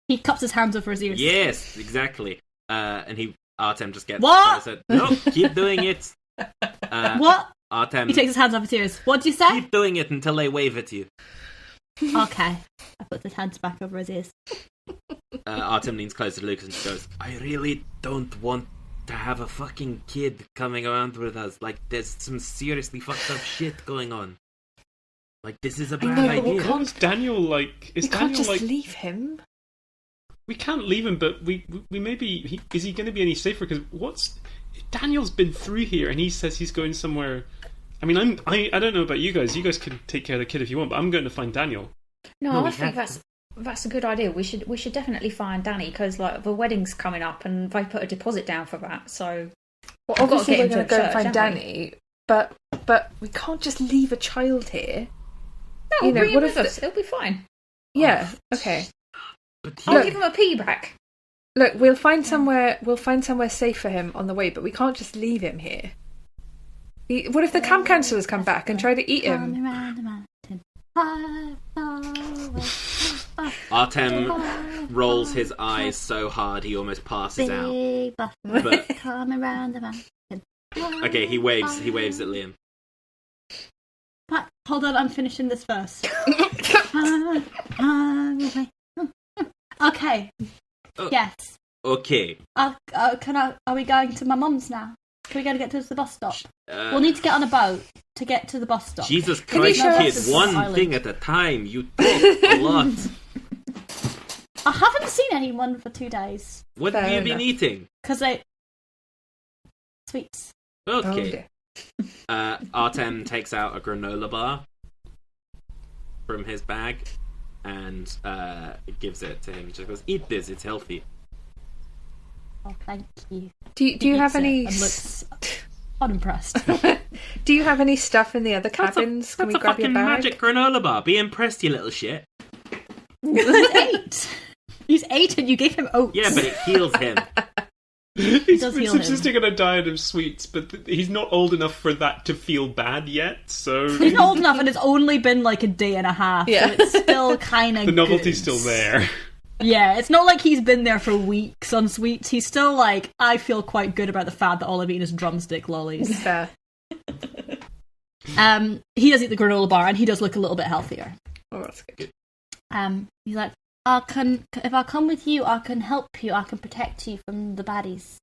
Speaker 3: He cups his hands over his ears.
Speaker 1: Yes, exactly. And Artem just gets...
Speaker 3: What?
Speaker 1: Said, no, keep doing it.
Speaker 3: What?
Speaker 1: Artem,
Speaker 3: He takes his hands off his ears. What do you say?
Speaker 1: keep doing it until they wave at you.
Speaker 3: Okay. I put his hands back over his ears.
Speaker 1: Artem leans closer to Lucas and she goes, I really don't want to have a fucking kid coming around with us. Like, there's some seriously fucked up shit going on. Like, this is a bad
Speaker 5: know, but we
Speaker 1: idea.
Speaker 5: can't-
Speaker 4: What is Daniel like? Is
Speaker 5: We can't
Speaker 4: Daniel
Speaker 5: just
Speaker 4: like...
Speaker 5: leave him.
Speaker 4: We can't leave him, but we maybe... Is he going to be any safer? Because Daniel's been through here and he says he's going somewhere... I mean, I don't know about you guys. You guys can take care of the kid if you want, but I'm going to find Daniel.
Speaker 6: No,
Speaker 1: we
Speaker 6: I think
Speaker 1: have
Speaker 6: that's a good idea. We should definitely find Danny because like the wedding's coming up and they put a deposit down for that. So
Speaker 5: Well,
Speaker 6: We've got to
Speaker 5: obviously
Speaker 6: get
Speaker 5: we're
Speaker 6: into
Speaker 5: going to
Speaker 6: a
Speaker 5: go and
Speaker 6: church,
Speaker 5: find
Speaker 6: haven't we?
Speaker 5: Danny, but we can't just leave a child here.
Speaker 6: no,
Speaker 5: You know,
Speaker 6: bring him
Speaker 5: what
Speaker 6: with
Speaker 5: if
Speaker 6: us. It'll be fine.
Speaker 5: Yeah. Okay.
Speaker 1: But
Speaker 6: I'll
Speaker 5: Look.
Speaker 6: give him a pee back.
Speaker 5: Look, we'll find somewhere safe for him on the way, but we can't just leave him here. What if the camp counselors come back and try to eat him?
Speaker 1: Artem rolls his eyes so hard he almost passes out. But okay, he waves at Liam.
Speaker 3: But hold on, I'm finishing this verse. Okay. Yes.
Speaker 1: Okay.
Speaker 3: Are we going to my mum's now? Can we go to get to the bus stop? We'll need to get on a boat to get to the bus stop.
Speaker 1: Jesus Christ, kid, one thing at a time. You talk a lot.
Speaker 3: I haven't seen anyone for 2 days.
Speaker 1: What have you been eating?
Speaker 3: Because sweets.
Speaker 1: Okay. Artem takes out a granola bar from his bag and gives it to him. Just goes, eat this, it's healthy.
Speaker 3: Oh, thank you.
Speaker 5: Do you have any...
Speaker 3: And looks unimpressed.
Speaker 5: Do you have any stuff in the other cabins? Can we grab your bag?
Speaker 1: Magic granola bar. Be impressed, you little shit.
Speaker 3: He's 8. He's 8 and you gave him oats.
Speaker 1: Yeah, but it heals him.
Speaker 4: He's been subsisting on a diet of sweets, but he's not old enough for that to feel bad yet, so...
Speaker 3: He's not old enough and it's only been like a day and a half, so it's still kind of
Speaker 4: The novelty's still there.
Speaker 3: Yeah, it's not like he's been there for weeks on sweets. He's still like, I feel quite good about the fact that all I've eaten is drumstick lollies.
Speaker 5: Fair.
Speaker 3: He does eat the granola bar and he does look a little bit healthier.
Speaker 5: Oh, that's good.
Speaker 3: He's like, if I come with you, I can help you. I can protect you from the baddies.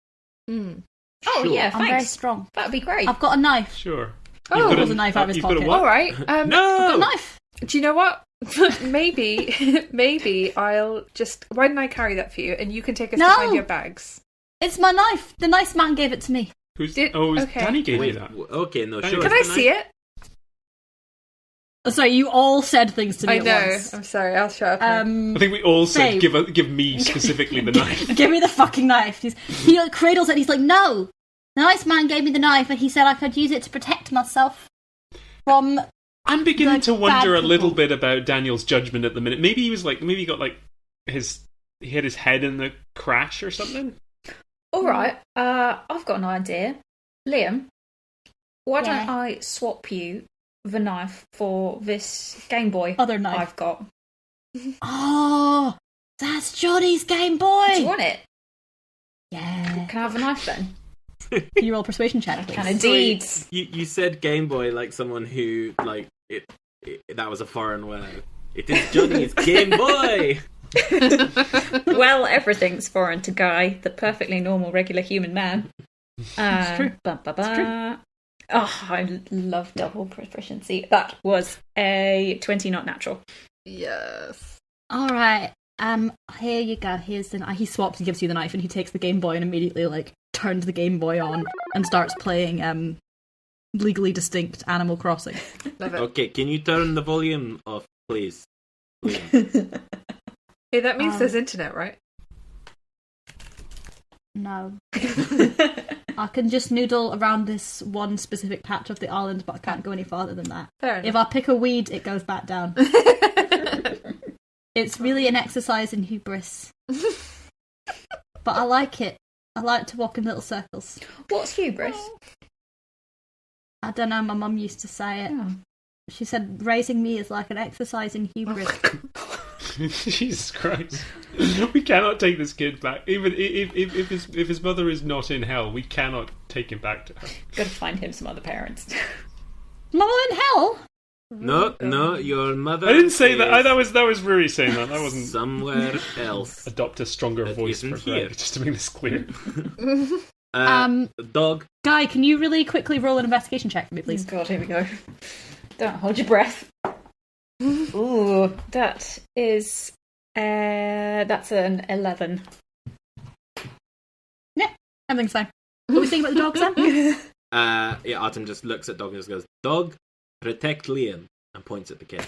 Speaker 6: Oh,
Speaker 1: Sure.
Speaker 6: yeah, thanks.
Speaker 3: I'm very strong.
Speaker 6: That'd be great.
Speaker 3: I've got a knife.
Speaker 4: Sure.
Speaker 5: Oh,
Speaker 3: He pulls a knife out of his pocket.
Speaker 5: All right.
Speaker 3: I've got a knife.
Speaker 5: Do you know what? maybe I'll just... Why didn't I carry that for you? And you can take us to find your bags.
Speaker 3: It's my knife. The nice man gave it to me.
Speaker 5: Okay.
Speaker 4: Danny gave you
Speaker 1: Wait,
Speaker 4: that.
Speaker 1: okay, no, sure.
Speaker 5: Can I see it?
Speaker 3: Oh, sorry, you all said things to me
Speaker 5: I
Speaker 3: at
Speaker 5: know.
Speaker 3: once.
Speaker 5: I'm sorry. I'll shut up.
Speaker 4: I think we all said,
Speaker 3: Fay.
Speaker 4: give me specifically the knife.
Speaker 3: Give me the fucking knife. He like, cradles it and he's like, no. The nice man gave me the knife and he said I could use it to protect myself from...
Speaker 4: I'm beginning to wonder a
Speaker 3: bad
Speaker 4: little
Speaker 3: people.
Speaker 4: bit about Daniel's judgment at the minute. Maybe he hit his head in the crash or something.
Speaker 6: All right, I've got an idea. Liam, why
Speaker 3: Yeah.
Speaker 6: don't I swap you the knife for this Game Boy
Speaker 3: Other knife.
Speaker 6: I've got?
Speaker 3: Oh, that's Johnny's Game Boy.
Speaker 6: Do you want it?
Speaker 3: Yeah.
Speaker 6: Can I have a knife then?
Speaker 3: Can you roll a persuasion check, please?
Speaker 6: Can indeed.
Speaker 1: You said Game Boy like someone who, like, it that was a foreign word. It is Johnny's Game Boy!
Speaker 6: Well, everything's foreign to Guy, the perfectly normal, regular human man.
Speaker 3: It's true.
Speaker 6: It's true. Oh, I love double proficiency. That was a 20, not natural.
Speaker 5: Yes.
Speaker 3: All right. Here you go. Here's the knife. He swaps and gives you the knife, and he takes the Game Boy and immediately like turns the Game Boy on and starts playing Legally Distinct Animal Crossing.
Speaker 5: Love it.
Speaker 1: Okay, can you turn the volume off, please?
Speaker 5: Hey, that means there's internet, right?
Speaker 3: No. I can just noodle around this one specific patch of the island, but I can't go any farther than that.
Speaker 5: Fair enough.
Speaker 3: If I pick a weed, it goes back down. It's really an exercise in hubris. But I like it. I like to walk in little circles.
Speaker 6: What's hubris?
Speaker 3: I don't know, my mum used to say it.
Speaker 6: Oh.
Speaker 3: She said raising me is like an exercise in hubris.
Speaker 4: Jesus Christ. We cannot take this kid back. Even if his mother is not in hell, we cannot take him back to her.
Speaker 6: Gotta find him some other parents.
Speaker 3: Mama in hell?
Speaker 1: No, your mother.
Speaker 4: I didn't say that.
Speaker 1: is
Speaker 4: That was Rory saying that. That wasn't.
Speaker 1: somewhere else.
Speaker 4: Adopt a stronger
Speaker 1: That
Speaker 4: voice for
Speaker 1: isn't
Speaker 4: Greg,
Speaker 1: here.
Speaker 4: just to make this clear.
Speaker 1: Dog.
Speaker 3: Guy, can you really quickly roll an investigation check for me, please?
Speaker 6: God, here we go. Don't hold your breath. Ooh, that is... that's an 11.
Speaker 3: Yeah, everything's fine. What are we saying about the dog, Sam?
Speaker 1: Yeah, Artem just looks at Dog and just goes, Dog, protect Liam, and points at the kid.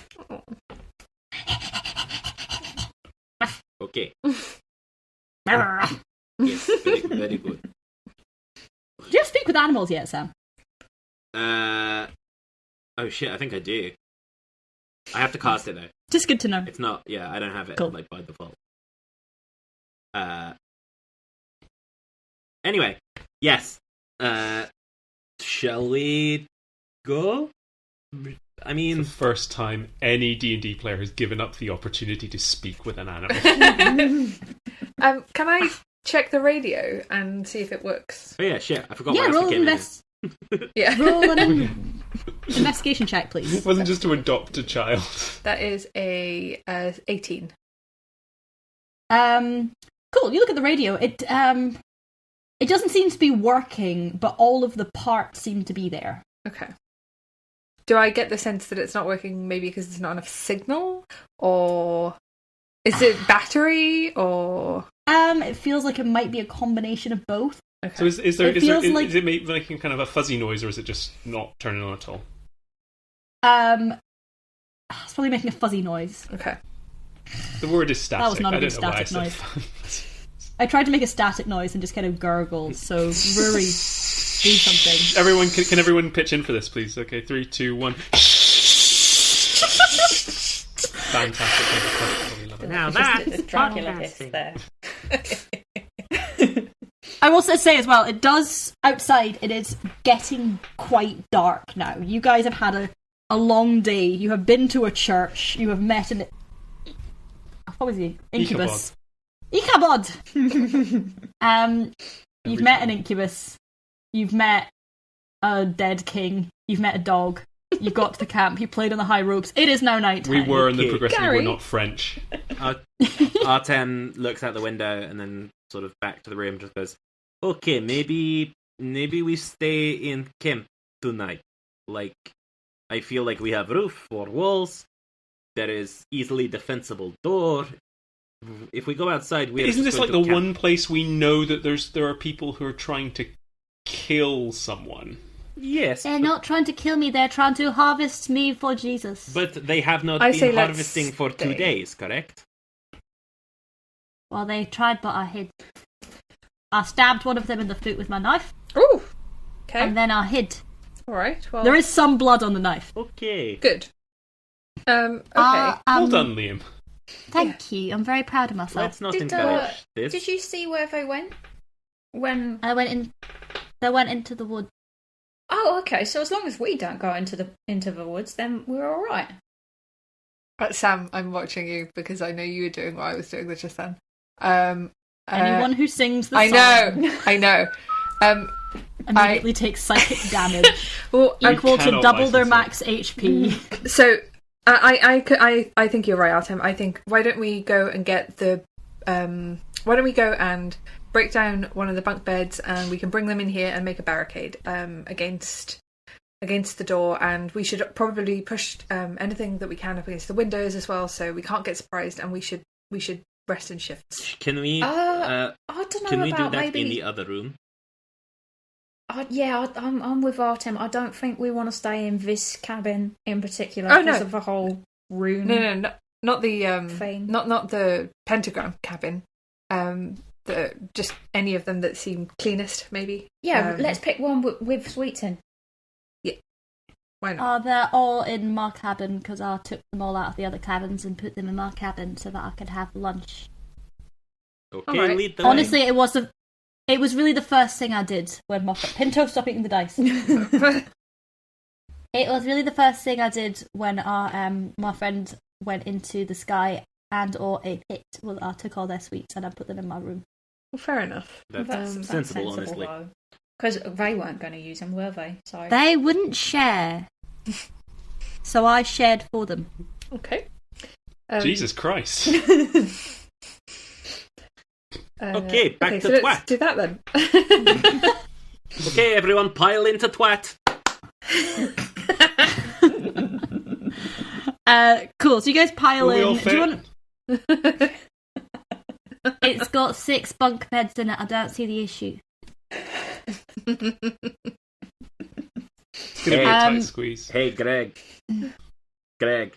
Speaker 1: Okay. Yes, very, very good.
Speaker 3: Do you speak with animals yet, Sam?
Speaker 1: Oh shit, I think I do. I have to cast it though.
Speaker 3: Just good to know.
Speaker 1: It's not, yeah, I don't have it
Speaker 3: Cool.
Speaker 1: like by default. Anyway, yes. Shall we go? I mean,
Speaker 4: the first time any D&D player has given up the opportunity to speak with an animal.
Speaker 5: Can I check the radio and see if it works?
Speaker 1: oh yeah, shit. I forgot
Speaker 3: Yeah,
Speaker 1: what else
Speaker 3: roll
Speaker 1: we came in.
Speaker 5: Yeah.
Speaker 3: roll an investigation check, please.
Speaker 4: It wasn't just to adopt a child.
Speaker 5: That is a 18.
Speaker 3: Cool. You look at the radio. It doesn't seem to be working, but all of the parts seem to be there.
Speaker 5: Okay. Do I get the sense that it's not working maybe because there's not enough signal? Or is it battery? Or
Speaker 3: It feels like it might be a combination of both.
Speaker 5: okay.
Speaker 4: So is
Speaker 3: It feels like-
Speaker 4: it making kind of a fuzzy noise, or is it just not turning on at all?
Speaker 3: It's probably making a fuzzy noise.
Speaker 5: Okay.
Speaker 4: The word is static.
Speaker 3: That was not a
Speaker 4: I
Speaker 3: good
Speaker 4: don't know why I
Speaker 3: static
Speaker 4: said
Speaker 3: noise.
Speaker 4: fuzzy.
Speaker 3: I tried to make a static noise and just kind of gurgled, so Rory, do something.
Speaker 4: Everyone, can everyone pitch in for this, please? Okay, 3, 2, 1. Fantastic. Thank you. Love it.
Speaker 1: Now
Speaker 6: The Dracula hiss there.
Speaker 3: I will say as well, it does, outside, it is getting quite dark now. You guys have had a long day. You have been to a church. You have met an... What was he? Incubus. Ichabod! You've met an incubus. You've met a dead king. You've met a dog. You got to the camp. You played on the high ropes. It is now night time.
Speaker 4: We were in the
Speaker 1: Okay.
Speaker 4: progressive,
Speaker 5: Gary.
Speaker 4: we're not French.
Speaker 1: Artem looks out the window and then sort of back to the room, just goes, okay, maybe we stay in camp tonight. Like, I feel like we have roof or walls. There is easily defensible door. If we go outside, we're
Speaker 4: Isn't
Speaker 1: just
Speaker 4: this like
Speaker 1: going
Speaker 4: the
Speaker 1: to
Speaker 4: one place we know that there are people who are trying to kill someone?
Speaker 1: Yes,
Speaker 3: They're not trying to kill me. They're trying to harvest me for Jesus.
Speaker 1: but they have not
Speaker 5: I say
Speaker 1: been
Speaker 5: let's
Speaker 1: harvesting for 2
Speaker 5: stay.
Speaker 1: days, correct?
Speaker 3: Well, they tried, but I hid. I stabbed one of them in the foot with my knife,
Speaker 5: Ooh. Okay.
Speaker 3: and then I hid.
Speaker 5: All right. Well,
Speaker 3: There is some blood on the knife.
Speaker 1: Okay.
Speaker 5: good. Okay.
Speaker 4: Well done, Liam.
Speaker 3: Thank you. I'm very proud of myself.
Speaker 1: Let's not
Speaker 6: Did,
Speaker 1: encourage this.
Speaker 6: Did you see where they went? When?
Speaker 3: I went in. They went into the wood.
Speaker 6: Oh, okay. So as long as we don't go into the woods, then we're all right.
Speaker 5: Sam, I'm watching you because I know you were doing what I was doing just then.
Speaker 3: Anyone who sings the
Speaker 5: I
Speaker 3: song
Speaker 5: know. I know.
Speaker 3: immediately takes psychic damage
Speaker 5: Well,
Speaker 3: equal to
Speaker 4: cannot
Speaker 3: double their
Speaker 4: license
Speaker 3: max HP.
Speaker 5: so I think you're right, Artem. I think why don't we go and get the why don't we go and break down one of the bunk beds and we can bring them in here and make a barricade against the door, and we should probably push anything that we can up against the windows as well, so we can't get surprised, and we should rest in shifts.
Speaker 1: Can we?
Speaker 6: I don't know
Speaker 1: can we do
Speaker 6: about
Speaker 1: that
Speaker 6: maybe.
Speaker 1: in the other room?
Speaker 6: I'm with Artem. I don't think we want to stay in this cabin in particular
Speaker 5: Oh,
Speaker 6: because
Speaker 5: no.
Speaker 6: of the whole room.
Speaker 5: No, not the
Speaker 6: Thing.
Speaker 5: not the pentagram cabin. Just any of them that seem cleanest, maybe.
Speaker 6: Yeah, let's pick one with sweets in.
Speaker 5: Why not?
Speaker 3: They're all in my cabin because I took them all out of the other cabins and put them in my cabin so that I could have lunch.
Speaker 1: Okay,
Speaker 5: Alright.
Speaker 1: lead the way.
Speaker 3: Honestly, it was really the first thing I did when Pinto, stop eating the dice. It was really the first thing I did when my friend went into the sky or a pit. Well, I took all their sweets and I put them in my room.
Speaker 5: Well, fair enough.
Speaker 1: That's sensible, honestly.
Speaker 6: Because they weren't going to use them, were they? So
Speaker 3: They wouldn't share, so I shared for them.
Speaker 5: Okay.
Speaker 4: Jesus Christ.
Speaker 1: Okay, back to
Speaker 5: so let's
Speaker 1: twat.
Speaker 5: do that then.
Speaker 1: Okay, everyone, pile into twat.
Speaker 3: Cool. So you guys pile
Speaker 4: Will we all
Speaker 3: in. Do you
Speaker 4: fit?
Speaker 3: want? It's got 6 bunk beds in it. I don't see the issue.
Speaker 4: It's going to be a tight squeeze.
Speaker 1: Hey, Gregg. Gregg,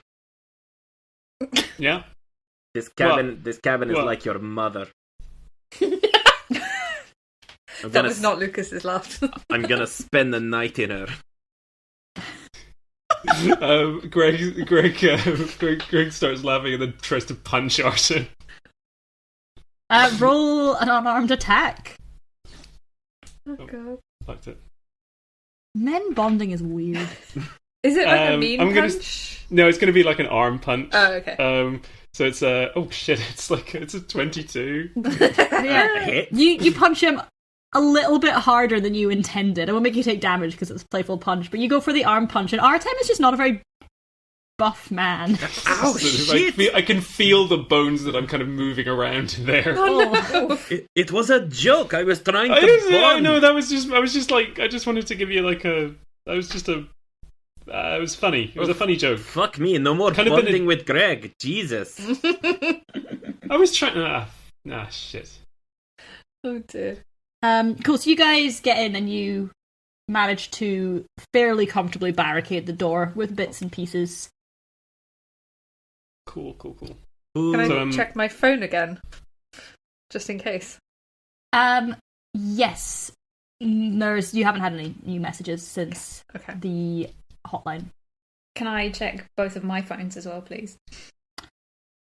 Speaker 4: Yeah?
Speaker 1: this cabin is
Speaker 4: What?
Speaker 1: like your mother.
Speaker 5: That was not Lucas's laugh.
Speaker 1: I'm gonna spend the night in her.
Speaker 4: Greg starts laughing and then tries to punch Artem.
Speaker 3: Roll an unarmed attack.
Speaker 5: Oh god.
Speaker 4: Liked it.
Speaker 3: Men bonding is weird.
Speaker 5: Is it like a mean
Speaker 4: I'm
Speaker 5: punch?
Speaker 4: No, it's going to be like an arm punch.
Speaker 5: Oh, okay.
Speaker 4: So it's oh shit, it's a 22.
Speaker 3: Yeah.
Speaker 1: Hit.
Speaker 3: You punch him a little bit harder than you intended. It will make you take damage because it's a playful punch, but you go for the arm punch, and Artem is just not a very buff man.
Speaker 1: Ow, shit!
Speaker 4: I can feel the bones that I'm kind of moving around there.
Speaker 5: Oh, no.
Speaker 1: It was a joke. I was trying to
Speaker 4: I know,
Speaker 1: bond.
Speaker 4: I was just like, I just wanted to give you like it was funny. It was a funny joke.
Speaker 1: Fuck me, no more
Speaker 4: Kind of
Speaker 1: bonding with Gregg. Jesus.
Speaker 4: I was trying. Shit.
Speaker 5: Oh dear.
Speaker 3: Cool, so you guys get in and you manage to fairly comfortably barricade the door with bits and pieces.
Speaker 4: Cool.
Speaker 5: Can I check my phone again? Just in case.
Speaker 3: Yes. You haven't had any new messages since
Speaker 5: Okay.
Speaker 3: the hotline.
Speaker 6: Can I check both of my phones as well, please?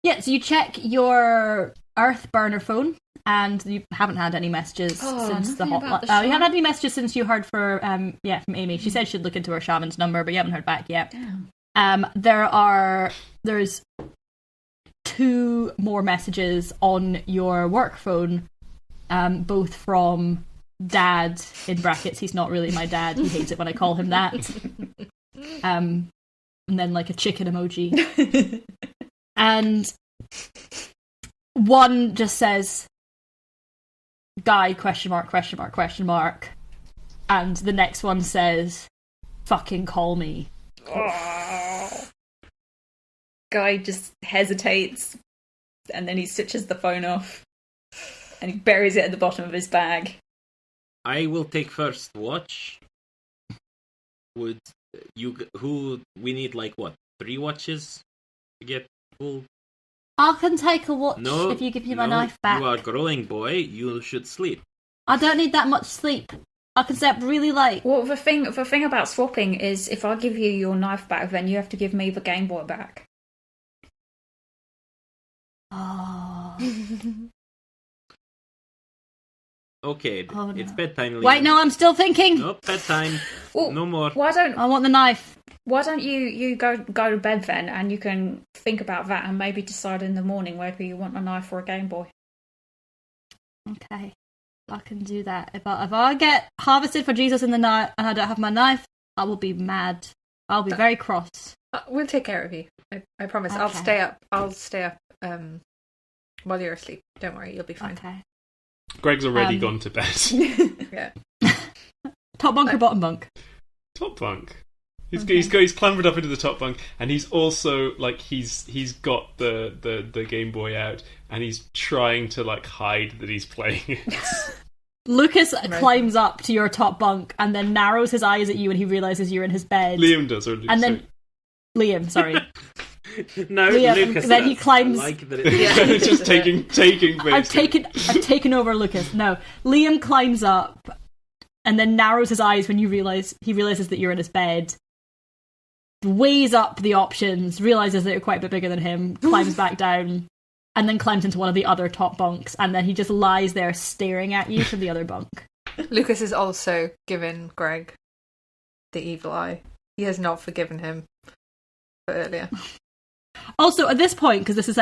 Speaker 3: Yeah, so you check your Earth burner phone, and you haven't had any messages since the
Speaker 6: nothing about
Speaker 3: hotline.
Speaker 6: the
Speaker 3: You haven't had any messages since you heard from Amy. She said she'd look into her shaman's number, but you haven't heard back yet.
Speaker 6: Damn.
Speaker 3: There's 2 more messages on your work phone, both from Dad, in brackets, he's not really my dad, he hates it when I call him that. And then like a chicken emoji. And one just says, Guy, question mark. And the next one says, fucking call me.
Speaker 6: Oh. Guy just hesitates, and then he switches the phone off, and he buries it at the bottom of his bag.
Speaker 1: I will take first watch. Would you? Who we need? Like what? 3 watches to get full.
Speaker 3: I can take a watch
Speaker 1: No,
Speaker 3: if you give me my
Speaker 1: no,
Speaker 3: knife back.
Speaker 1: You are growing, boy. You should sleep.
Speaker 3: I don't need that much sleep. I can stay up really late.
Speaker 6: Well, the thing about swapping is, if I give you your knife back, then you have to give me the Game Boy back.
Speaker 3: Oh.
Speaker 1: Okay,
Speaker 3: Oh, no.
Speaker 1: it's bedtime.
Speaker 3: Wait, no, I'm still thinking.
Speaker 1: Nope, bedtime.
Speaker 6: Well,
Speaker 1: No more.
Speaker 3: I want the knife.
Speaker 6: Why don't you go to bed then, and you can think about that, and maybe decide in the morning whether you want a knife or a Game Boy.
Speaker 3: Okay, I can do that. If I get harvested for Jesus in the night and I don't have my knife, I will be mad. I'll be very cross.
Speaker 5: We'll take care of you. I promise.
Speaker 3: Okay.
Speaker 5: I'll stay up while you're asleep. Don't worry, you'll be fine.
Speaker 3: Okay.
Speaker 4: Greg's already gone to bed.
Speaker 5: Yeah.
Speaker 3: Top bunk or bottom bunk?
Speaker 4: Top bunk. He's clambered up into the top bunk, and he's also like he's got the Game Boy out, and he's trying to like hide that he's playing it.
Speaker 3: Lucas climbs up to your top bunk and then narrows his eyes at you, and he realizes you're in his bed.
Speaker 4: Liam does,
Speaker 3: and then Liam, sorry.
Speaker 1: No,
Speaker 3: Liam,
Speaker 1: Lucas.
Speaker 3: then he climbs.
Speaker 1: I like that
Speaker 5: Yeah.
Speaker 4: just taking
Speaker 3: I've taken over Lucas. No, Liam climbs up and then narrows his eyes when he realizes that you're in his bed. Weighs up the options, realizes that you're quite a bit bigger than him, climbs back down, and then climbs into one of the other top bunks, and then he just lies there staring at you from the other bunk.
Speaker 5: Lucas has also given Gregg the evil eye. He has not forgiven him for earlier.
Speaker 3: Also, at this point, because this is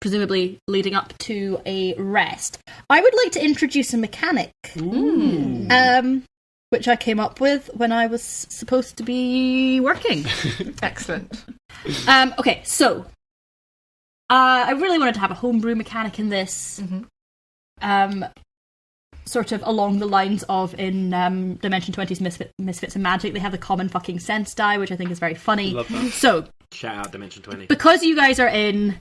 Speaker 3: presumably leading up to a rest, I would like to introduce a mechanic. Which I came up with when I was supposed to be working.
Speaker 5: Excellent.
Speaker 3: Okay, so I really wanted to have a homebrew mechanic in this.
Speaker 5: Mm-hmm.
Speaker 3: Sort of along the lines of in Dimension 20's Misfits and Magic, they have the common fucking sense die, which I think is very funny.
Speaker 1: Love that.
Speaker 3: So,
Speaker 1: Shout out Dimension 20.
Speaker 3: because you guys are in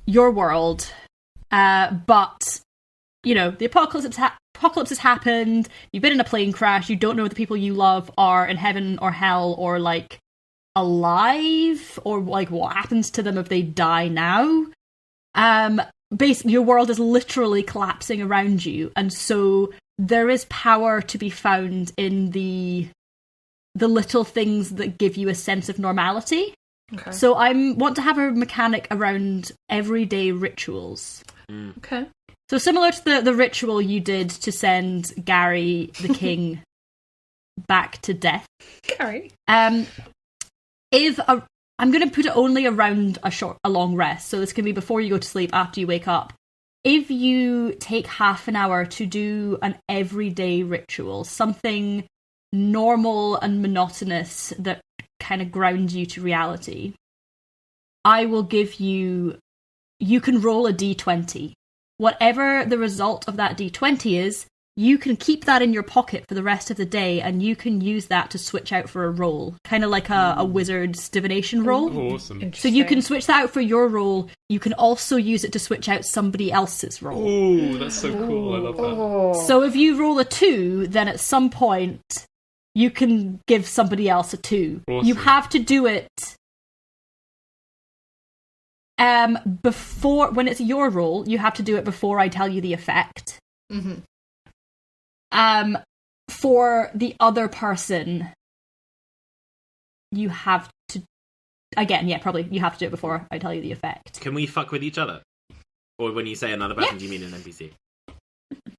Speaker 3: your world, but, you know, the apocalypse has happened, you've been in a plane crash, you don't know if the people you love are in heaven or hell or, like, alive, or, like, what happens to them if they die now. Basically, your world is literally collapsing around you, and so there is power to be found in the little things that give you a sense of normality.
Speaker 5: Okay.
Speaker 3: So I want to have a mechanic around everyday rituals.
Speaker 5: Okay.
Speaker 3: So similar to the ritual you did to send Gary the king back to death.
Speaker 5: Gary.
Speaker 3: I'm going to put it only around a long rest, so this can be before you go to sleep, after you wake up. If you take half an hour to do an everyday ritual, something normal and monotonous that kind of grounds you to reality, I will give you can roll a d20. Whatever the result of that d20 is, you can keep that in your pocket for the rest of the day, and you can use that to switch out for a roll. Kind of like a wizard's divination roll.
Speaker 4: Oh, awesome.
Speaker 3: So you can switch that out for your roll. You can also use it to switch out somebody else's roll.
Speaker 4: Oh, that's so cool. I love that.
Speaker 5: Oh.
Speaker 3: So if you roll a 2, then at some point you can give somebody else a 2.
Speaker 4: Awesome.
Speaker 3: You have to do it before, when it's your roll, you have to do it before I tell you the effect.
Speaker 5: Mm-hmm.
Speaker 3: For the other person, you have to, again, probably you have to do it before I tell you the effect.
Speaker 1: Can we fuck with each other? Or when you say another person, do you mean an NPC?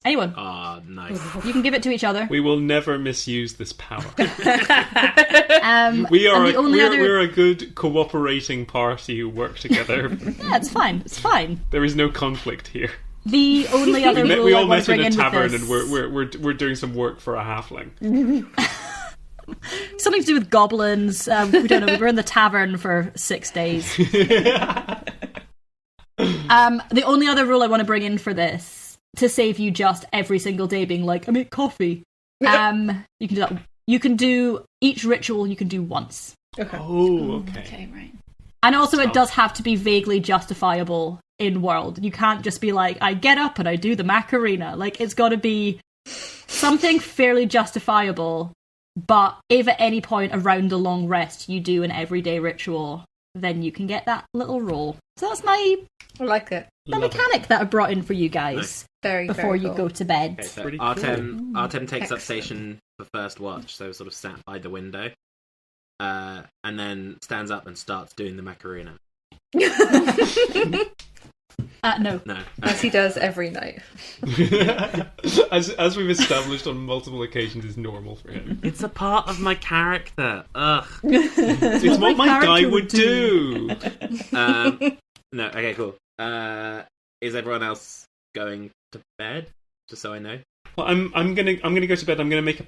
Speaker 3: Anyone.
Speaker 1: Ah, nice.
Speaker 3: You can give it to each other.
Speaker 4: We will never misuse this power.
Speaker 3: We're
Speaker 4: We're a good cooperating party who work together.
Speaker 3: Yeah, it's fine. It's fine.
Speaker 4: There is no conflict here.
Speaker 3: The only other rule
Speaker 4: We
Speaker 3: I
Speaker 4: all
Speaker 3: want to
Speaker 4: met
Speaker 3: bring
Speaker 4: in a
Speaker 3: in
Speaker 4: tavern,
Speaker 3: with this,
Speaker 4: and we're doing some work for a halfling.
Speaker 3: something to do with goblins. We don't know. We were in the tavern for 6 days. The only other rule I want to bring in for this, to save you just every single day being like, I make coffee. You can do that. You can do each ritual. You can do once.
Speaker 5: Okay.
Speaker 4: Oh, okay.
Speaker 6: Okay, right.
Speaker 3: And also, it does have to be vaguely justifiable in world. You can't just be like, I get up and I do the Macarena. Like, it's got to be something fairly justifiable. But if at any point around a long rest you do an everyday ritual, then you can get that little roll. So that's
Speaker 5: I like it.
Speaker 3: the mechanic that I brought in for you guys
Speaker 1: Nice.
Speaker 3: before
Speaker 5: Very
Speaker 3: you
Speaker 5: cool.
Speaker 3: go to bed.
Speaker 1: Okay, so
Speaker 4: Pretty
Speaker 1: Artem takes up
Speaker 5: Excellent.
Speaker 1: station for first watch, so sort of sat by the window, and then stands up and starts doing the Macarena.
Speaker 3: No.
Speaker 1: No.
Speaker 5: As he does every night.
Speaker 4: as we've established on multiple occasions, is normal for him.
Speaker 1: It's a part of my character. Ugh.
Speaker 4: It's what my guy
Speaker 3: character
Speaker 4: would
Speaker 3: would
Speaker 4: do.
Speaker 1: No, okay, cool. Is everyone else going to bed? Just so I know.
Speaker 4: Well, I'm gonna go to bed. I'm gonna make a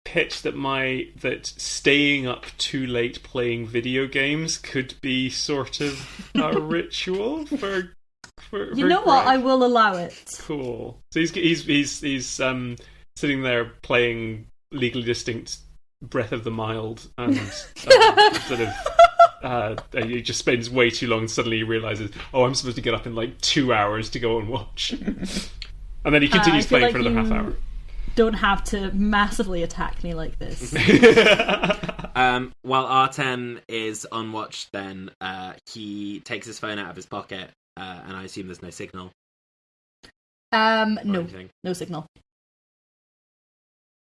Speaker 4: pitch that staying up too late playing video games could be sort of a ritual for
Speaker 3: You know what?
Speaker 4: Gregg.
Speaker 3: I will allow it.
Speaker 4: Cool. So he's sitting there playing legally distinct Breath of the Mild, and sort of he just spends way too long, and suddenly he realizes, oh, I'm supposed to get up in like 2 hours to go and watch, and then he continues
Speaker 3: I feel
Speaker 4: playing
Speaker 3: like
Speaker 4: for another half
Speaker 3: you
Speaker 4: hour.
Speaker 3: Don't have to massively attack me like this.
Speaker 1: While Artem is on watch, then he takes his phone out of his pocket, and I assume there's no signal. or
Speaker 3: No
Speaker 1: anything.
Speaker 3: signal.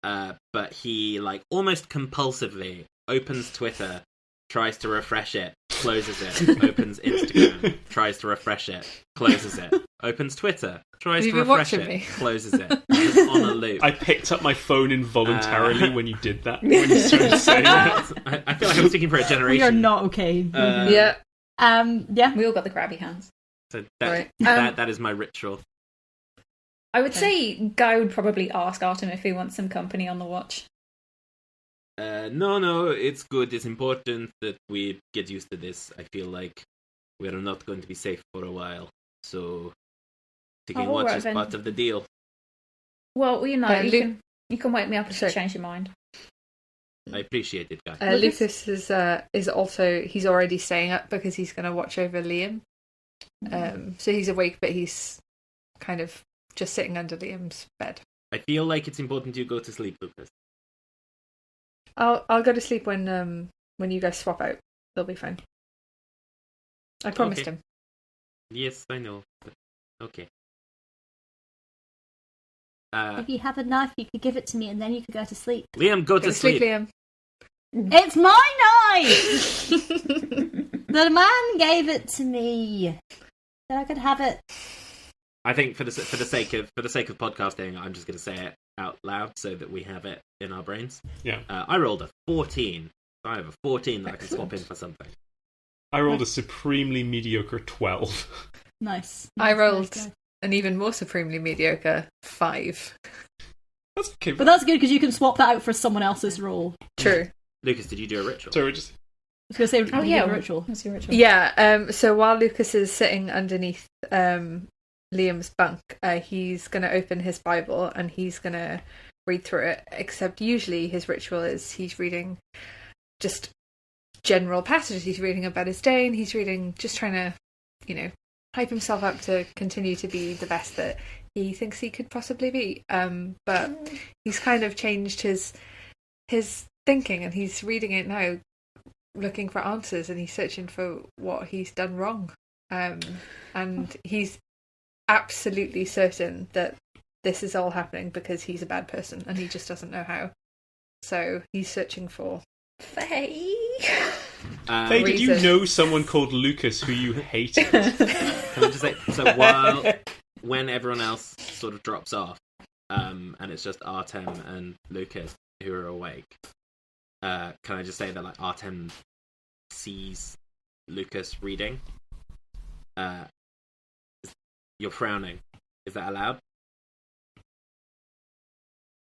Speaker 1: But he, like, almost compulsively opens Twitter, tries to refresh it, closes it, opens Instagram, tries to refresh it, closes it, opens Twitter, tries
Speaker 5: Have
Speaker 1: to
Speaker 5: you been
Speaker 1: refresh
Speaker 5: watching
Speaker 1: it,
Speaker 5: me?
Speaker 1: closes it. It's on a loop.
Speaker 4: I picked up my phone involuntarily when you did that. When you started saying that.
Speaker 1: I feel like I'm speaking for a generation.
Speaker 3: We are not okay.
Speaker 5: Yeah.
Speaker 3: Yeah.
Speaker 6: We all got the grabby hands.
Speaker 1: So
Speaker 5: Right.
Speaker 1: that is my ritual.
Speaker 6: I would say Guy would probably ask Artem if he wants some company on the watch.
Speaker 1: No, it's good. It's important that we get used to this. I feel like we're not going to be safe for a while. So taking
Speaker 6: Oh,
Speaker 1: watch
Speaker 6: alright
Speaker 1: is
Speaker 6: then.
Speaker 1: part of the deal.
Speaker 6: Well, you know,
Speaker 5: Lu-
Speaker 6: you can wake me up if
Speaker 5: Sure.
Speaker 6: you change your mind.
Speaker 1: I appreciate it, guys.
Speaker 5: Lucas is also, he's already staying up because he's going to watch over Liam. So he's awake, but he's kind of just sitting under Liam's bed.
Speaker 1: I feel like it's important you go to sleep, Lucas.
Speaker 5: I'll go to sleep when you guys swap out. They'll be fine. I promised
Speaker 1: Okay.
Speaker 5: him.
Speaker 1: Yes, I know. But okay.
Speaker 3: If you have a knife, you could give it to me, and then you could go to sleep.
Speaker 1: Liam, go
Speaker 5: Go
Speaker 1: to sleep.
Speaker 5: Liam.
Speaker 3: It's my knife. The man gave it to me, so I could have it.
Speaker 1: I think for the sake of podcasting, I'm just going to say it out loud so that we have it in our brains.
Speaker 4: Yeah.
Speaker 1: I rolled a 14. I have a 14 that I can swap in for something.
Speaker 4: I rolled a supremely mediocre 12.
Speaker 3: Nice.
Speaker 5: I rolled an even more supremely mediocre 5.
Speaker 4: That's okay.
Speaker 3: But that's good because you can swap that out for someone else's roll.
Speaker 5: True.
Speaker 1: Lucas, did you do a ritual?
Speaker 4: So we're just...
Speaker 3: I was going to say,
Speaker 6: Oh yeah,
Speaker 3: a ritual.
Speaker 6: What's your ritual?
Speaker 5: Yeah, so while Lucas is sitting underneath Liam's bunk, he's going to open his Bible and he's going to read through it, except usually his ritual is he's reading just general passages. He's reading about his day and he's reading, just trying to, hype himself up to continue to be the best that he thinks he could possibly be. But he's kind of changed his thinking and he's reading it now, looking for answers, and he's searching for what he's done wrong. And he's absolutely certain that this is all happening because he's a bad person and he just doesn't know how. So he's searching for
Speaker 6: Fay.
Speaker 4: Fay, did you know someone called Lucas who you hated?
Speaker 1: Can I just say, so when everyone else sort of drops off, and it's just Artem and Lucas who are awake, can I just say that like Artem sees Lucas reading? You're frowning. Is that allowed?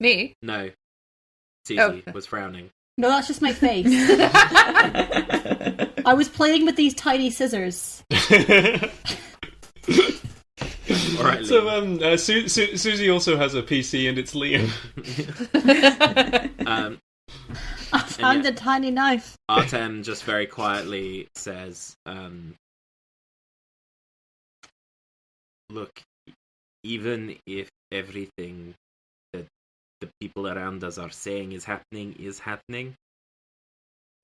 Speaker 5: me.
Speaker 1: No. Susie was frowning.
Speaker 3: No, that's just my face. I was playing with these tiny scissors.
Speaker 1: All right, Liam.
Speaker 4: So Susie also has a PC and it's Liam.
Speaker 3: I found a tiny knife.
Speaker 1: Artem just very quietly says, look, even if everything that the people around us are saying is happening,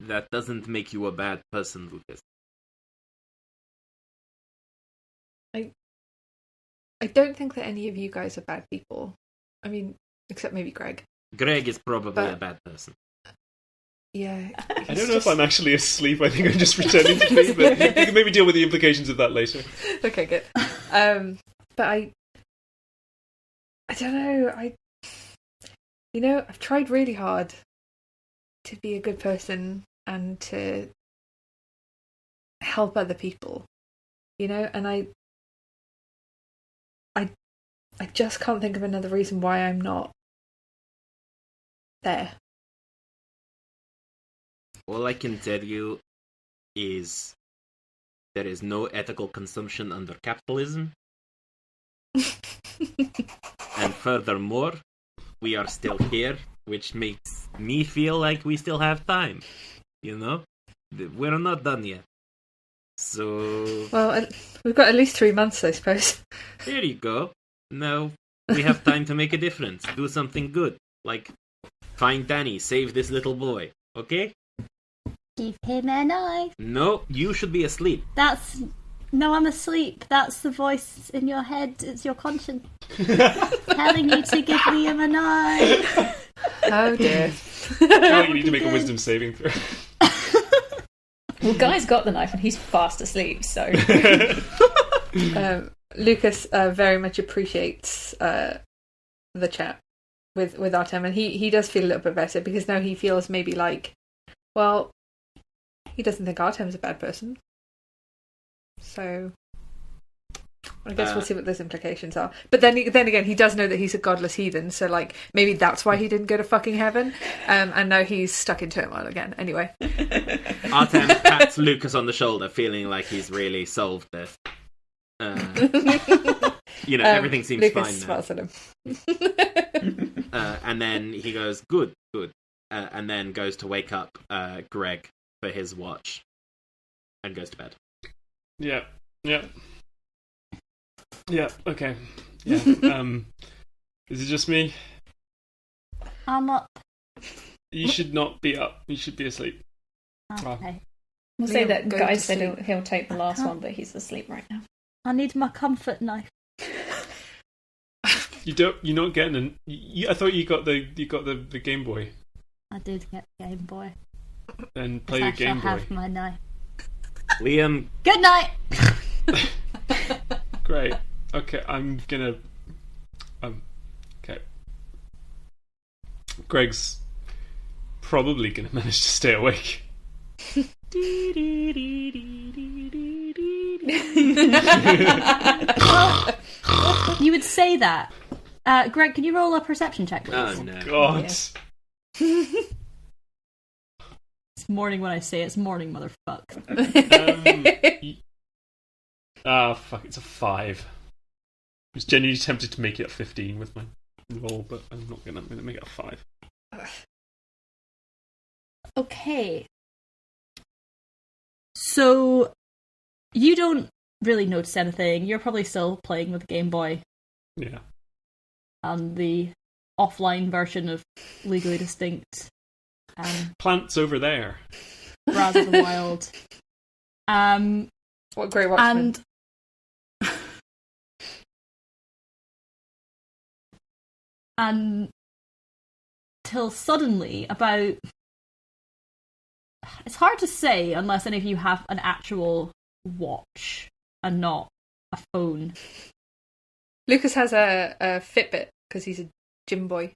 Speaker 1: that doesn't make you a bad person, Lucas.
Speaker 5: I don't think that any of you guys are bad people. I mean, except maybe Gregg.
Speaker 1: Gregg is probably a bad person.
Speaker 5: Yeah.
Speaker 4: I don't know if I'm actually asleep. I think I'm just pretending to be, but we can maybe deal with the implications of that later.
Speaker 5: Okay, good. But I don't know. I've tried really hard to be a good person and to help other people, and I just can't think of another reason why I'm not there.
Speaker 1: All I can tell you is there is no ethical consumption under capitalism. And furthermore, we are still here, which makes me feel like we still have time. We're not done yet. So...
Speaker 5: Well, we've got at least 3 months, I suppose.
Speaker 1: There you go. Now we have time to make a difference. Do something good. Like, find Danny, save this little boy. Okay?
Speaker 3: Give him a knife.
Speaker 1: No, you should be asleep.
Speaker 3: No, I'm asleep. That's the voice in your head. It's your conscience telling you to give Liam a knife.
Speaker 5: Oh dear.
Speaker 4: Oh, you need to make a wisdom saving throw.
Speaker 6: Well, Guy's got the knife and he's fast asleep, so...
Speaker 5: Lucas very much appreciates the chat with Artem, and he does feel a little bit better because now he feels maybe like, well, he doesn't think Artem's a bad person. So I guess we'll see what those implications are. But then again, he does know that he's a godless heathen, so like maybe that's why he didn't go to fucking heaven, and now he's stuck in turmoil again. Anyway,
Speaker 1: Artem pats Lucas on the shoulder, feeling like he's really solved this. Everything seems
Speaker 5: Lucas
Speaker 1: fine now.
Speaker 5: smiles at him.
Speaker 1: And then he goes, good, and then goes to wake up Gregg for his watch, and goes to bed.
Speaker 4: Yeah. Okay. Yeah. Is it just me?
Speaker 3: I'm up.
Speaker 4: You should not be up. You should be asleep.
Speaker 3: Okay.
Speaker 6: We'll say that
Speaker 5: Go
Speaker 6: Guy
Speaker 5: to
Speaker 6: said
Speaker 5: sleep.
Speaker 6: he'll take the last one, but he's asleep right now.
Speaker 3: I need my comfort knife.
Speaker 4: You're not getting I thought you got the Game Boy.
Speaker 3: I did get Game Boy.
Speaker 4: Then play
Speaker 3: I
Speaker 4: the Game
Speaker 3: shall
Speaker 4: Boy.
Speaker 3: have my knife.
Speaker 1: Liam,
Speaker 3: Good night.
Speaker 4: Great. Okay, I'm gonna. Okay. Greg's probably gonna manage to stay awake.
Speaker 3: You would say that. Gregg, can you roll a perception check, please?
Speaker 1: Oh no.
Speaker 4: God.
Speaker 3: It's morning when I say it's morning, motherfuck.
Speaker 4: Fuck, it's a 5. I was genuinely tempted to make it a 15 with my roll, but I'm not gonna. I'm gonna make it a 5.
Speaker 3: Okay. So, you don't really notice anything. You're probably still playing with the Game Boy
Speaker 4: Yeah.
Speaker 3: and the offline version of Legally Distinct.
Speaker 4: Plants over there.
Speaker 3: Raz of the Wild.
Speaker 5: What Grey Watchman?
Speaker 3: And till suddenly, about... It's hard to say unless any of you have an actual watch and not a phone.
Speaker 5: Lucas has a Fitbit because he's a gym boy.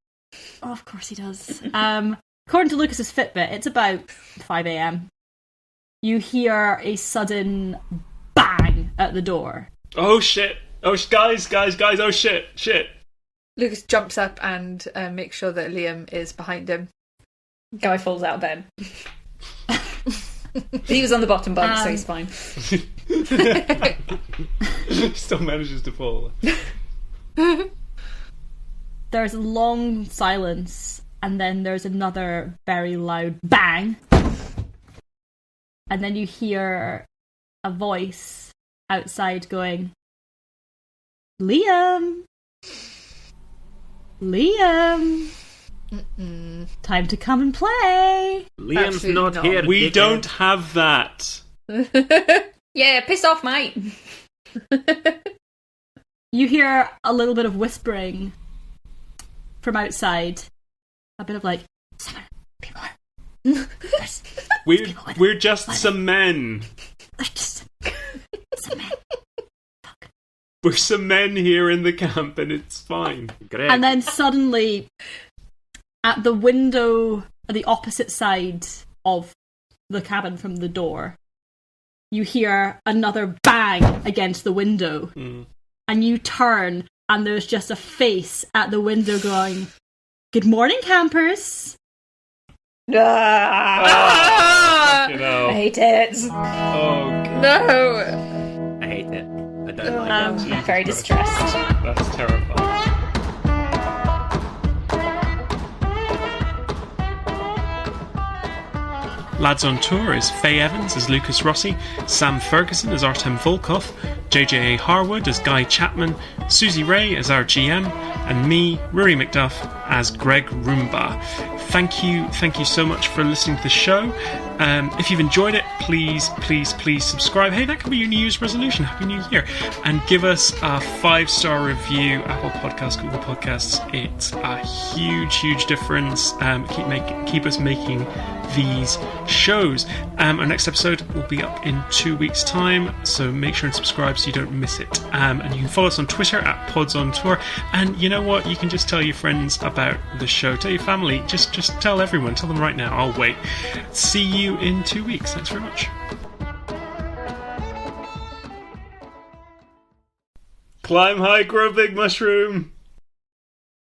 Speaker 3: Oh, of course he does. According to Lucas's Fitbit, it's about 5 a.m. You hear a sudden bang at the door.
Speaker 4: Oh shit! Oh guys! Oh shit!
Speaker 5: Lucas jumps up and makes sure that Liam is behind him.
Speaker 6: Guy falls out of bed. He was on the bottom bunk, so he's fine.
Speaker 4: Still manages to fall.
Speaker 3: There's a long silence, and then there's another very loud bang. And then you hear a voice outside going, Liam! Time to come and play!
Speaker 1: Liam's
Speaker 5: Absolutely
Speaker 1: not
Speaker 5: not.
Speaker 1: here.
Speaker 4: We
Speaker 1: dickhead.
Speaker 4: don't have that.
Speaker 6: Yeah, piss off, mate.
Speaker 3: You hear a little bit of whispering from outside. A bit of like, "Someone, people are... There's
Speaker 4: We're just some men.
Speaker 3: just some men."
Speaker 4: We're some men here in the camp, and it's fine.
Speaker 1: Gregg.
Speaker 3: And then suddenly, at the window, at the opposite side of the cabin from the door, you hear another bang against the window. And you turn, and there's just a face at the window going, "Good morning, campers."
Speaker 4: You know.
Speaker 6: I hate it.
Speaker 4: Oh, God.
Speaker 5: No!
Speaker 1: I hate it. I don't like it.
Speaker 6: I'm very distressed.
Speaker 4: That's terrifying. Lads on Tour is Fay Evans as Lucas Rossi, Sam Ferguson as Artem Volkov, JJA Harwood as Guy Chapman, Susie Rae as our GM, and me, Rory MacDuff, as Gregg Roumbax. Thank you so much for listening to the show. If you've enjoyed it, please subscribe. Hey, that could be your New Year's resolution. Happy New Year. And give us a 5-star review. Apple Podcasts, Google Podcasts. It's a huge difference. Keep us making these shows. Our next episode will be up in 2 weeks' time, so make sure and subscribe so you don't miss it. And you can follow us on Twitter at Pods on Tour. And you know what? You can just tell your friends about the show. Tell your family. Just tell everyone. Tell them right now. I'll wait. See you in 2 weeks. Thanks very much. Climb high, grow big, mushroom.